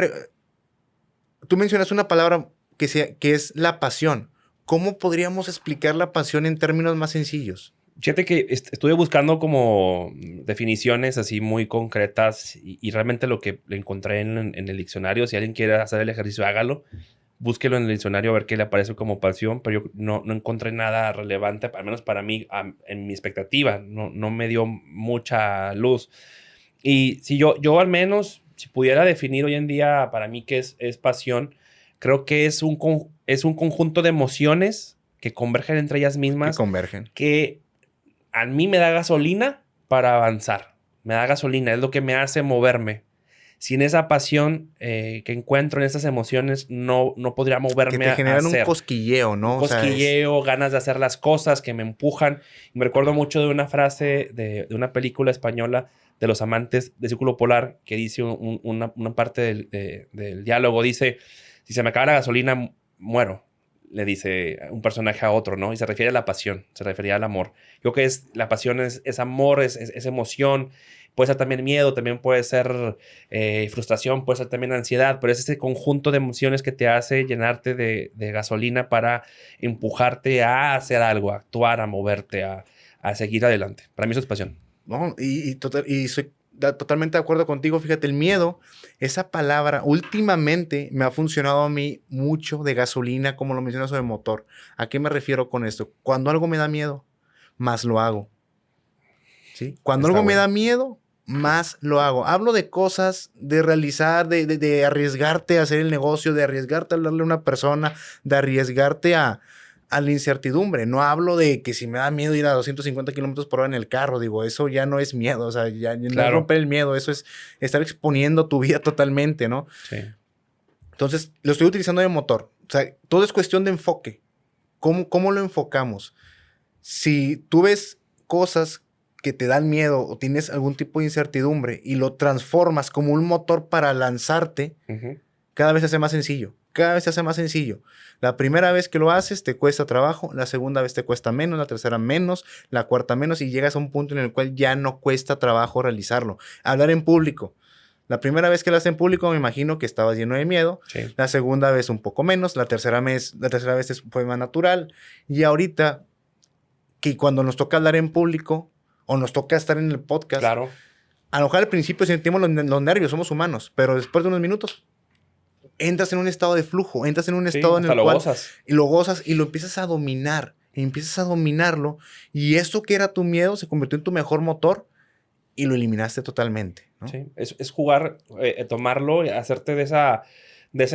tú mencionas una palabra que es la pasión. ¿Cómo podríamos explicar la pasión en términos más sencillos? Fíjate que estuve buscando como definiciones así muy concretas y realmente lo que encontré en el diccionario, si alguien quiere hacer el ejercicio, hágalo. búsquelo en el diccionario a ver qué le aparece como pasión, pero yo no encontré nada relevante, al menos para mí, en mi expectativa. No me dio mucha luz. Y si yo al menos, si pudiera definir hoy en día para mí qué es pasión, creo que es un conjunto de emociones que convergen entre ellas Que mismas, convergen. que a mí me da gasolina para avanzar. Me da gasolina, es lo que me hace moverme. Sin esa pasión que encuentro en esas emociones, no podría Que moverme te a generan un hacer. cosquilleo, ¿no? Un cosquilleo, ganas de hacer las cosas que me empujan. Y me recuerdo mucho de una frase de una película española de Los Amantes de Círculo Polar, que dice una parte del diálogo, dice, si se me acaba la gasolina, muero. Le dice un personaje a otro, ¿no? Y se refiere a la pasión, se refería al amor. Creo que la pasión es amor, es emoción. Puede ser también miedo, también puede ser frustración, puede ser también ansiedad, pero es ese conjunto de emociones que te hace llenarte de gasolina para empujarte a hacer algo, a actuar, a moverte, a seguir adelante. Para mí eso es pasión. No, y soy totalmente de acuerdo contigo. Fíjate, el miedo, esa palabra, últimamente me ha funcionado a mí mucho de gasolina, como lo mencionas sobre motor. ¿A qué me refiero con esto? Cuando algo me da miedo, más lo hago. ¿Sí? Cuando Está algo me bueno. da miedo, más lo hago. Hablo de cosas, de realizar, de arriesgarte a hacer el negocio, de arriesgarte a hablarle a una persona, de arriesgarte a la incertidumbre. No hablo de que si me da miedo ir a 250 kilómetros por hora en el carro. Digo, eso ya no es miedo. O sea, ya no es Claro. romper el miedo. Eso es estar exponiendo tu vida totalmente, ¿no? Sí. Entonces, lo estoy utilizando de motor. O sea, todo es cuestión de enfoque. ¿Cómo lo enfocamos? Si tú ves cosas que te dan miedo o tienes algún tipo de incertidumbre y lo transformas como un motor para lanzarte, Ujú. cada vez se hace más sencillo. Cada vez se hace más sencillo. La primera vez que lo haces te cuesta trabajo, la segunda vez te cuesta menos, la tercera menos, la cuarta menos y llegas a un punto en el cual ya no cuesta trabajo realizarlo. Hablar en público. La primera vez que lo haces en público me imagino que estabas lleno de miedo. Sí. La segunda vez un poco menos, la tercera vez fue más natural. Y ahorita que cuando nos toca hablar en público o nos toca estar en el podcast, Claro. a lo mejor al principio sentimos los nervios, somos humanos, pero después de unos minutos entras en un estado de flujo, entras en un Sí, estado en hasta el lo cual gozas. y lo gozas y lo empiezas a dominar, y empiezas a dominarlo y eso que era tu miedo se convirtió en tu mejor motor y lo eliminaste totalmente, ¿no? Sí. Es jugar, tomarlo, hacerte de esa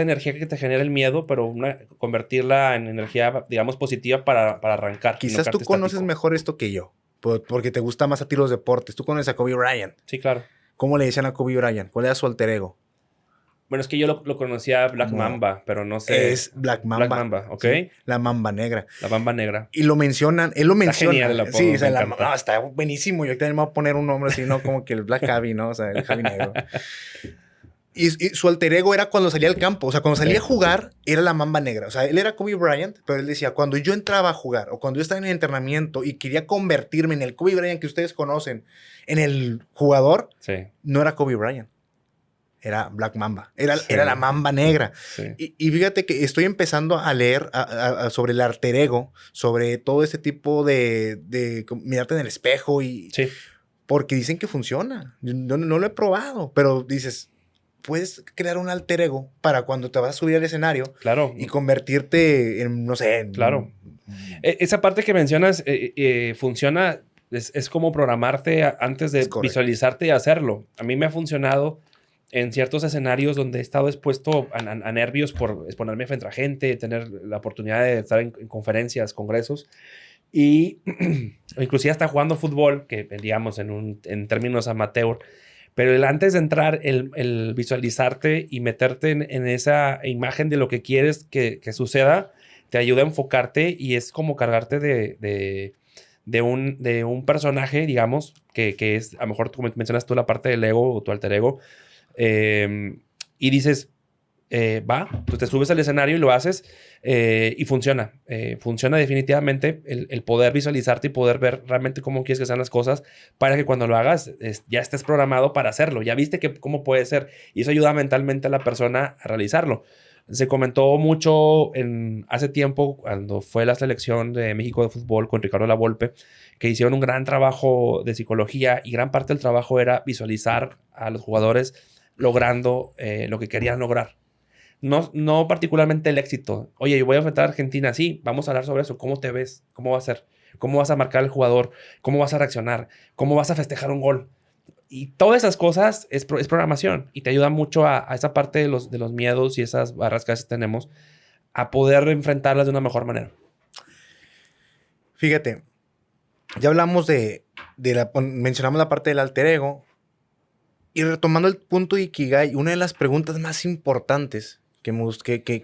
energía que te genera el miedo, pero convertirla en energía, digamos, positiva para arrancar. y no Quizás tú quedarte conoces estático. mejor esto que yo, porque te gusta más a ti los deportes. Tú conoces a Kobe Bryant. Sí, claro. ¿Cómo le decían a Kobe Bryant? ¿Cuál era su alter ego? Bueno, es que yo lo conocía Black Como Mamba, pero no sé. es Black Mamba. Black Mamba, ¿ok? ¿Sí? La mamba negra. La Mamba Negra. Y lo mencionan, él lo Está menciona. genial el apodo, Sí, o sea, me encanta. no, está buenísimo. Yo también me voy a poner un nombre así, ¿no? Como que el Black Javi, ¿no? O sea, el Javi negro. Y su alter ego era cuando salía al campo. O sea, cuando salía a jugar, era la mamba negra. O sea, él era Kobe Bryant, pero él decía, cuando yo entraba a jugar o cuando yo estaba en el entrenamiento y quería convertirme en el Kobe Bryant que ustedes conocen, en el jugador, Sí. no era Kobe Bryant. Era Black Mamba. Era Sí. la mamba negra. Sí. Y fíjate que estoy empezando a leer sobre el alter ego, sobre todo este tipo de mirarte en el espejo y... Sí. Porque dicen que funciona. Yo no lo he probado, pero dices, puedes crear un alter ego para cuando te vas a subir al escenario Claro. y convertirte en, no sé... En, Claro. Esa parte que mencionas funciona, es como programarte antes de Es correcto. visualizarte y hacerlo. A mí me ha funcionado en ciertos escenarios donde he estado expuesto a nervios por exponerme frente a gente, tener la oportunidad de estar en conferencias, congresos, y inclusive hasta jugando fútbol, que digamos en términos amateur, pero antes de entrar, el visualizarte y meterte en esa imagen de lo que quieres que suceda, te ayuda a enfocarte y es como cargarte de un personaje, digamos, que es, a lo mejor tú mencionas tú la parte del ego o tu alter ego, y dices, tú te subes al escenario y lo haces y funciona. Funciona definitivamente el poder visualizarte y poder ver realmente cómo quieres que sean las cosas para que cuando lo hagas ya estés programado para hacerlo. Ya viste cómo puede ser y eso ayuda mentalmente a la persona a realizarlo. Se comentó mucho hace tiempo cuando fue la selección de México de fútbol con Ricardo Lavolpe, que hicieron un gran trabajo de psicología y gran parte del trabajo era visualizar a los jugadores logrando lo que querían lograr. No particularmente el éxito. Oye, yo voy a enfrentar a Argentina, sí, vamos a hablar sobre eso. ¿Cómo te ves? ¿Cómo va a ser? ¿Cómo vas a marcar al jugador? ¿Cómo vas a reaccionar? ¿Cómo vas a festejar un gol? Y todas esas cosas es programación y te ayuda mucho a esa parte de los miedos y esas barras que a veces tenemos a poder enfrentarlas de una mejor manera. Fíjate, ya hablamos mencionamos la parte del alter ego. Y retomando el punto de Ikigai, una de las preguntas más importantes que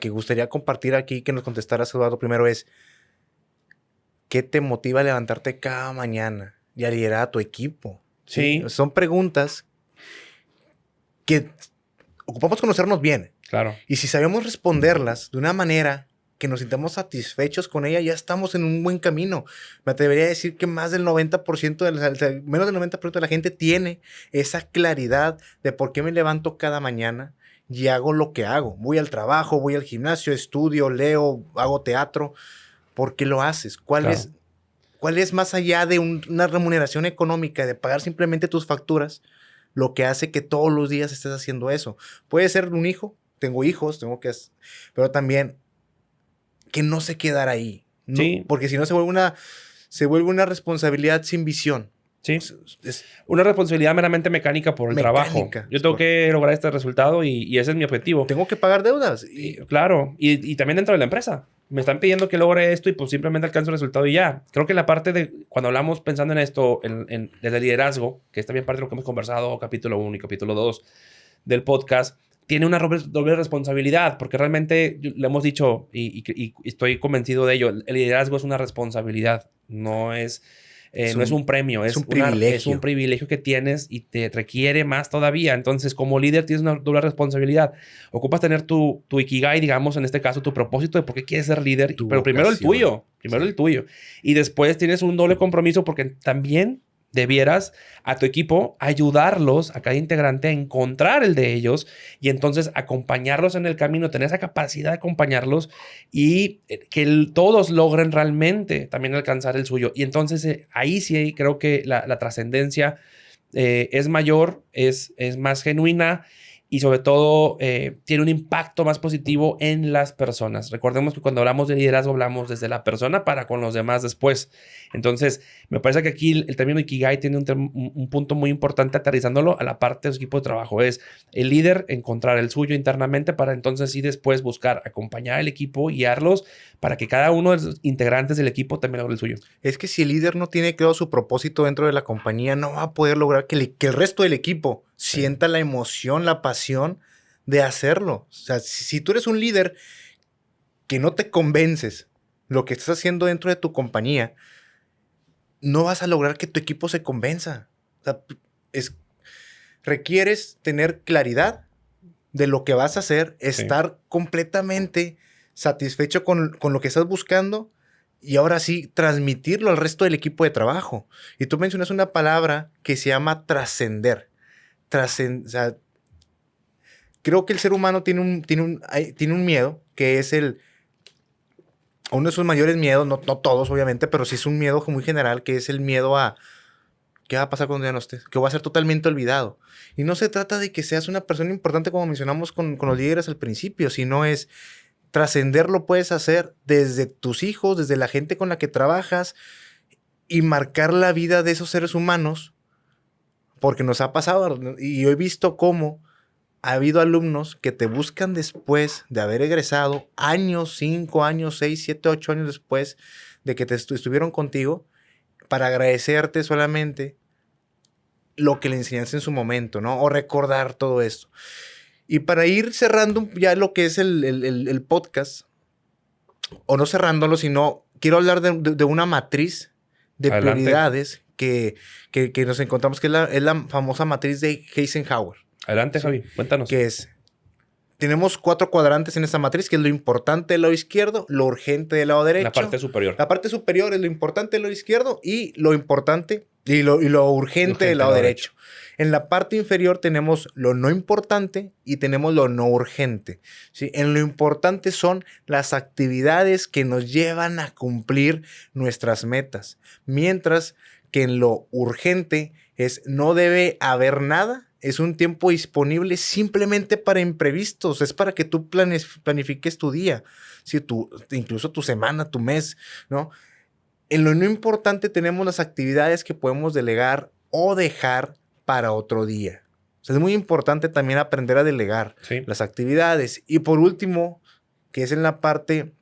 gustaría compartir aquí, que nos contestaras, Eduardo, primero es, ¿qué te motiva a levantarte cada mañana y a liderar a tu equipo? Sí. Son preguntas que ocupamos conocernos bien. Claro. Y si sabemos responderlas de una manera que nos sintamos satisfechos con ella, ya estamos en un buen camino. Me atrevería a decir que más del 90% menos del 90% de la gente tiene esa claridad de por qué me levanto cada mañana y hago lo que hago. Voy al trabajo, voy al gimnasio, estudio, leo, hago teatro. ¿Por qué lo haces? ¿Cuál es más allá de una remuneración económica, de pagar simplemente tus facturas, lo que hace que todos los días estés haciendo eso? Puede ser un hijo, tengo hijos, pero también que no se quedara ahí, ¿no? Sí. Porque si no se vuelve una responsabilidad sin visión. Sí. Es una responsabilidad meramente mecánica por el trabajo. Yo tengo que lograr este resultado y ese es mi objetivo. Tengo que pagar deudas. Claro. Y también dentro de la empresa. Me están pidiendo que logre esto y pues simplemente alcanzo el resultado y ya. Creo que la parte de cuando hablamos pensando en esto, desde el liderazgo, que es también parte de lo que hemos conversado, capítulo 1 y capítulo 2 del podcast, tiene una doble responsabilidad, porque realmente lo hemos dicho y estoy convencido de ello. El liderazgo es una responsabilidad, no es un premio, es un privilegio. Es un privilegio que tienes y te requiere más todavía. Entonces, como líder tienes una doble responsabilidad. Ocupas tener tu Ikigai, digamos, en este caso, tu propósito de por qué quieres ser líder, pero primero el tuyo. Primero el tuyo. Y después tienes un doble compromiso porque también debieras a tu equipo ayudarlos, a cada integrante, a encontrar el de ellos y entonces acompañarlos en el camino, tener esa capacidad de acompañarlos y que todos logren realmente también alcanzar el suyo. Y entonces ahí sí creo que la trascendencia es mayor, es más genuina y sobre todo tiene un impacto más positivo en las personas. Recordemos que cuando hablamos de liderazgo hablamos desde la persona para con los demás después. Entonces, me parece que aquí el término Ikigai tiene un punto muy importante aterrizándolo a la parte de su equipo de trabajo. Es el líder encontrar el suyo internamente para entonces sí después buscar acompañar al equipo, guiarlos para que cada uno de los integrantes del equipo también logre el suyo. Es que si el líder no tiene claro su propósito dentro de la compañía, no va a poder lograr que el resto del equipo sienta la emoción, la pasión de hacerlo. O sea, si tú eres un líder que no te convences lo que estás haciendo dentro de tu compañía, no vas a lograr que tu equipo se convenza. O sea, requieres tener claridad de lo que vas a hacer, estar completamente satisfecho con lo que estás buscando y ahora sí transmitirlo al resto del equipo de trabajo. Y tú mencionas una palabra que se llama trascender. O sea, creo que el ser humano tiene un miedo que es uno de sus mayores miedos, no todos obviamente, pero sí es un miedo muy general, que es el miedo a ¿qué va a pasar cuando ya no estés? Que voy a ser totalmente olvidado. Y no se trata de que seas una persona importante como mencionamos con los líderes al principio, sino es trascender, lo puedes hacer desde tus hijos, desde la gente con la que trabajas y marcar la vida de esos seres humanos, porque nos ha pasado y yo he visto cómo ha habido alumnos que te buscan después de haber egresado, 5 años, 6, 7, 8 años después de que estuvieron contigo, para agradecerte solamente lo que le enseñaste en su momento, ¿no? O recordar todo esto. Y para ir cerrando ya lo que es el podcast, o no cerrándolo, sino quiero hablar de una matriz de prioridades que nos encontramos, que es la famosa matriz de Eisenhower. Adelante, Javi, cuéntanos. Que tenemos 4 cuadrantes en esta matriz, que es lo importante del lado izquierdo, lo urgente del lado derecho. La parte superior. La parte superior es lo importante del lado izquierdo y lo importante y lo urgente del lado derecho. En la parte inferior tenemos lo no importante y tenemos lo no urgente. ¿Sí? En lo importante son las actividades que nos llevan a cumplir nuestras metas. Mientras que en lo urgente no debe haber nada es un tiempo disponible simplemente para imprevistos. Es para que tú planifiques tu día, ¿sí? Incluso tu semana, tu mes, ¿no? En lo no importante tenemos las actividades que podemos delegar o dejar para otro día. O sea, es muy importante también aprender a delegar las actividades. Y por último, que es en la parte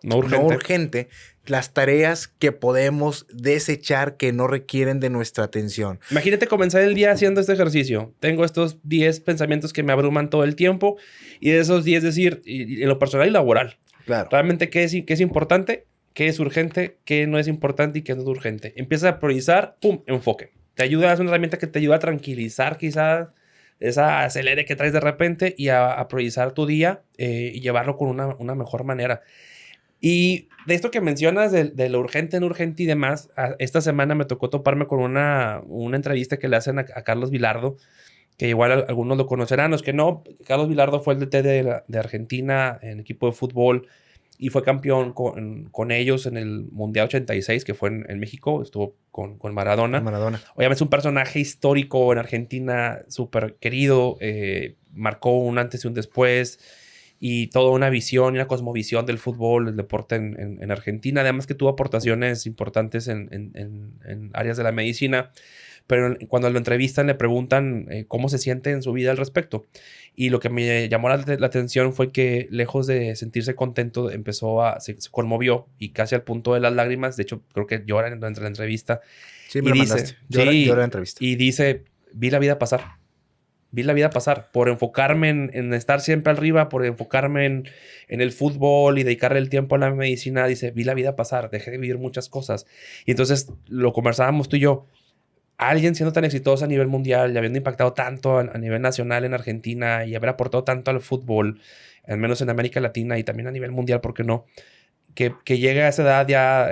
no urgente, las tareas que podemos desechar que no requieren de nuestra atención. Imagínate comenzar el día haciendo este ejercicio. Tengo estos 10 pensamientos que me abruman todo el tiempo y de esos 10 decir, en lo personal y laboral, claro, realmente qué es importante, qué es urgente, qué no es importante y qué no es urgente. Empieza a priorizar, ¡pum!, enfoque. Te ayuda, es una herramienta que te ayuda a tranquilizar quizás esa acelere que traes de repente y a priorizar tu día y llevarlo con una mejor manera. Y de esto que mencionas, de lo urgente, no urgente y demás, esta semana me tocó toparme con una entrevista que le hacen a Carlos Vilardo, que igual algunos lo conocerán, los que no. Carlos Vilardo fue el DT de Argentina en equipo de fútbol y fue campeón con ellos en el Mundial 86, que fue en México, estuvo con Maradona. Obviamente es un personaje histórico en Argentina, súper querido, marcó un antes y un después, y toda una visión y una cosmovisión del fútbol, el deporte en Argentina. Además que tuvo aportaciones importantes en áreas de la medicina. Pero cuando lo entrevistan le preguntan cómo se siente en su vida al respecto. Y lo que me llamó la atención fue que lejos de sentirse contento, se conmovió y casi al punto de las lágrimas. De hecho, creo que llora durante la entrevista. Sí, me lo mandaste. Llora en la entrevista. Y dice, vi la vida pasar. Vi la vida pasar por enfocarme en estar siempre arriba, por enfocarme en el fútbol y dedicarle el tiempo a la medicina. Dice, vi la vida pasar, dejé de vivir muchas cosas. Y entonces lo conversábamos tú y yo. Alguien siendo tan exitoso a nivel mundial y habiendo impactado tanto a nivel nacional en Argentina y haber aportado tanto al fútbol, al menos en América Latina y también a nivel mundial, ¿por qué no? Que llegue a esa edad ya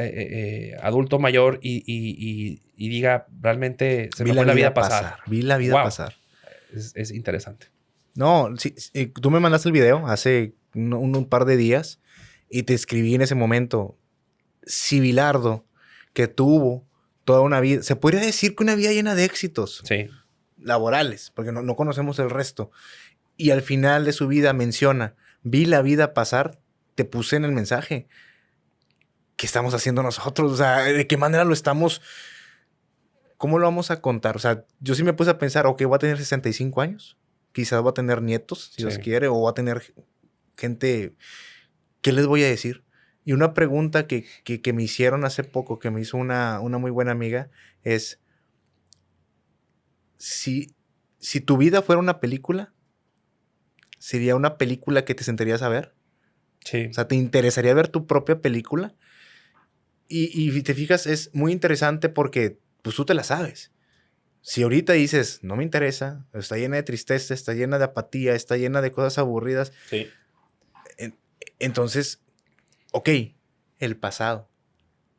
adulto mayor y diga, realmente se me fue la vida pasar. Vi la vida pasar. Es interesante. No, sí, tú me mandaste el video hace un par de días y te escribí en ese momento, si Vilardo, que tuvo toda una vida, se podría decir que una vida llena de éxitos laborales, porque no conocemos el resto, y al final de su vida menciona, vi la vida pasar, te puse en el mensaje, ¿qué estamos haciendo nosotros? O sea, ¿de qué manera lo estamos? ¿Cómo lo vamos a contar? O sea, yo sí me puse a pensar, ok, voy a tener 65 años, quizás voy a tener nietos, si Dios quiere, o voy a tener gente, ¿qué les voy a decir? Y una pregunta que me hicieron hace poco, que me hizo una muy buena amiga, es, si tu vida fuera una película, ¿sería una película que te sentarías a ver? Sí. O sea, ¿te interesaría ver tu propia película? Y si te fijas, es muy interesante porque pues tú te la sabes. Si ahorita dices, no me interesa, está llena de tristeza, está llena de apatía, está llena de cosas aburridas. Sí. Entonces, ok, el pasado.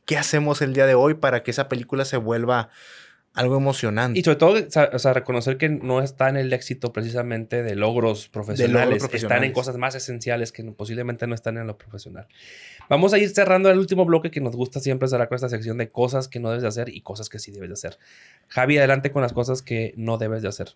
¿Qué hacemos el día de hoy para que esa película se vuelva algo emocionante? Y sobre todo, o sea, reconocer que no está en el éxito precisamente de logros profesionales. Están en cosas más esenciales que posiblemente no están en lo profesional. Vamos a ir cerrando el último bloque que nos gusta siempre cerrar con esta sección de cosas que no debes de hacer y cosas que sí debes de hacer. Javi, adelante con las cosas que no debes de hacer.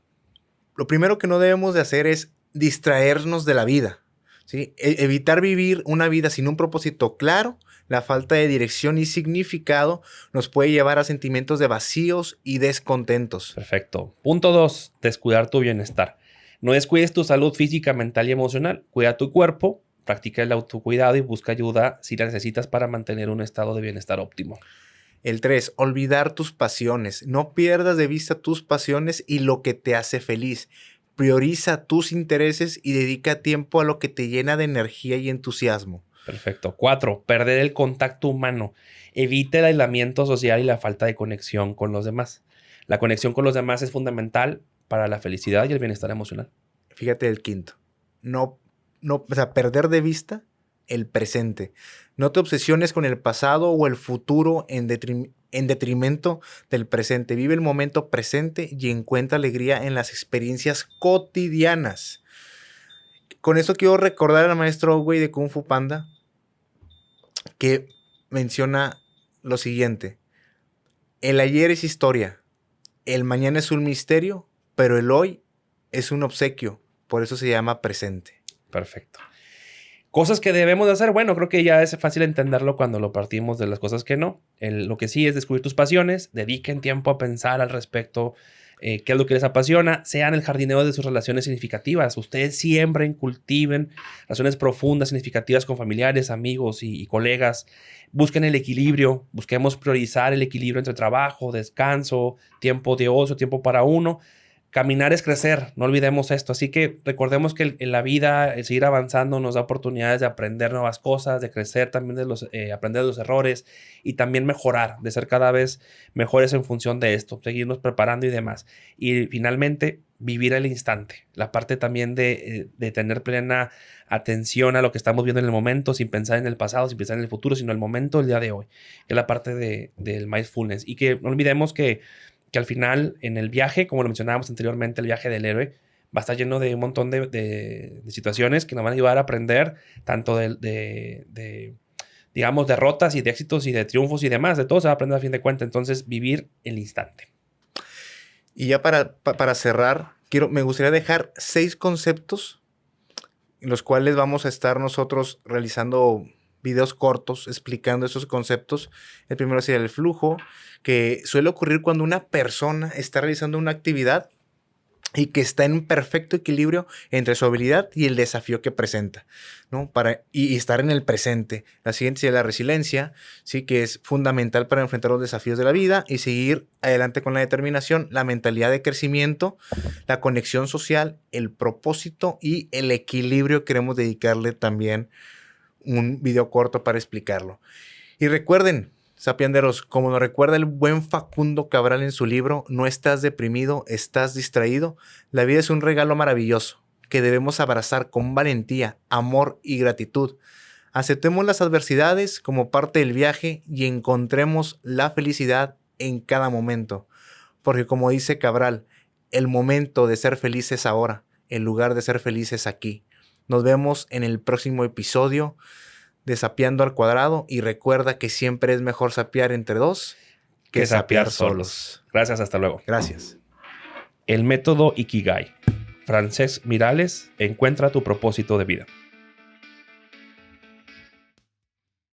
Lo primero que no debemos de hacer es distraernos de la vida, ¿sí? Evitar vivir una vida sin un propósito claro. La falta de dirección y significado nos puede llevar a sentimientos de vacíos y descontentos. Perfecto. Punto 2, descuidar tu bienestar. No descuides tu salud física, mental y emocional. Cuida tu cuerpo, practica el autocuidado y busca ayuda si la necesitas para mantener un estado de bienestar óptimo. El 3, olvidar tus pasiones. No pierdas de vista tus pasiones y lo que te hace feliz. Prioriza tus intereses y dedica tiempo a lo que te llena de energía y entusiasmo. Perfecto. 4, perder el contacto humano. Evita el aislamiento social y la falta de conexión con los demás. La conexión con los demás es fundamental para la felicidad y el bienestar emocional. Fíjate el 5. O sea, perder de vista el presente. No te obsesiones con el pasado o el futuro en detrimento del presente. Vive el momento presente y encuentra alegría en las experiencias cotidianas. Con eso quiero recordar al maestro Oogway de Kung Fu Panda, que menciona lo siguiente: el ayer es historia, el mañana es un misterio, pero el hoy es un obsequio, por eso se llama presente. Perfecto. Cosas que debemos de hacer, bueno, creo que ya es fácil entenderlo cuando lo partimos de las cosas que no. Lo que sí es descubrir tus pasiones, dediquen tiempo a pensar al respecto, qué es lo que les apasiona, sean el jardinero de sus relaciones significativas. Ustedes siembren, cultiven relaciones profundas, significativas con familiares, amigos y colegas. Busquen el equilibrio, busquemos priorizar el equilibrio entre trabajo, descanso, tiempo de ocio, tiempo para uno. Caminar es crecer, no olvidemos esto. Así que recordemos que en la vida, el seguir avanzando nos da oportunidades de aprender nuevas cosas, de crecer también, aprender de los errores y también mejorar, de ser cada vez mejores en función de esto, seguirnos preparando y demás. Y finalmente, vivir el instante. La parte también de tener plena atención a lo que estamos viendo en el momento, sin pensar en el pasado, sin pensar en el futuro, sino el momento, el día de hoy, que es la parte del mindfulness. Y que no olvidemos que al final, en el viaje, como lo mencionábamos anteriormente, el viaje del héroe va a estar lleno de un montón de situaciones que nos van a ayudar a aprender tanto digamos, derrotas y de éxitos y de triunfos y demás. De todo se va a aprender a fin de cuentas. Entonces, vivir el instante. Y ya para cerrar, me gustaría dejar 6 conceptos en los cuales vamos a estar nosotros realizando videos cortos explicando esos conceptos. El primero sería el flujo, que suele ocurrir cuando una persona está realizando una actividad y que está en perfecto equilibrio entre su habilidad y el desafío que presenta, ¿no? Y estar en el presente. La siguiente sería la resiliencia, ¿sí? Que es fundamental para enfrentar los desafíos de la vida y seguir adelante con la determinación, la mentalidad de crecimiento, la conexión social, el propósito y el equilibrio. Queremos dedicarle también un video corto para explicarlo. Y recuerden, sapienderos, como nos recuerda el buen Facundo Cabral en su libro, no estás deprimido, estás distraído. La vida es un regalo maravilloso que debemos abrazar con valentía, amor y gratitud. Aceptemos las adversidades como parte del viaje y encontremos la felicidad en cada momento. Porque como dice Cabral, el momento de ser feliz es ahora, el lugar de ser feliz es aquí. Nos vemos en el próximo episodio de Sapeando al Cuadrado y recuerda que siempre es mejor sapear entre dos que sapear solos. Gracias, hasta luego. Gracias. El método Ikigai. Francesc Miralles, encuentra tu propósito de vida.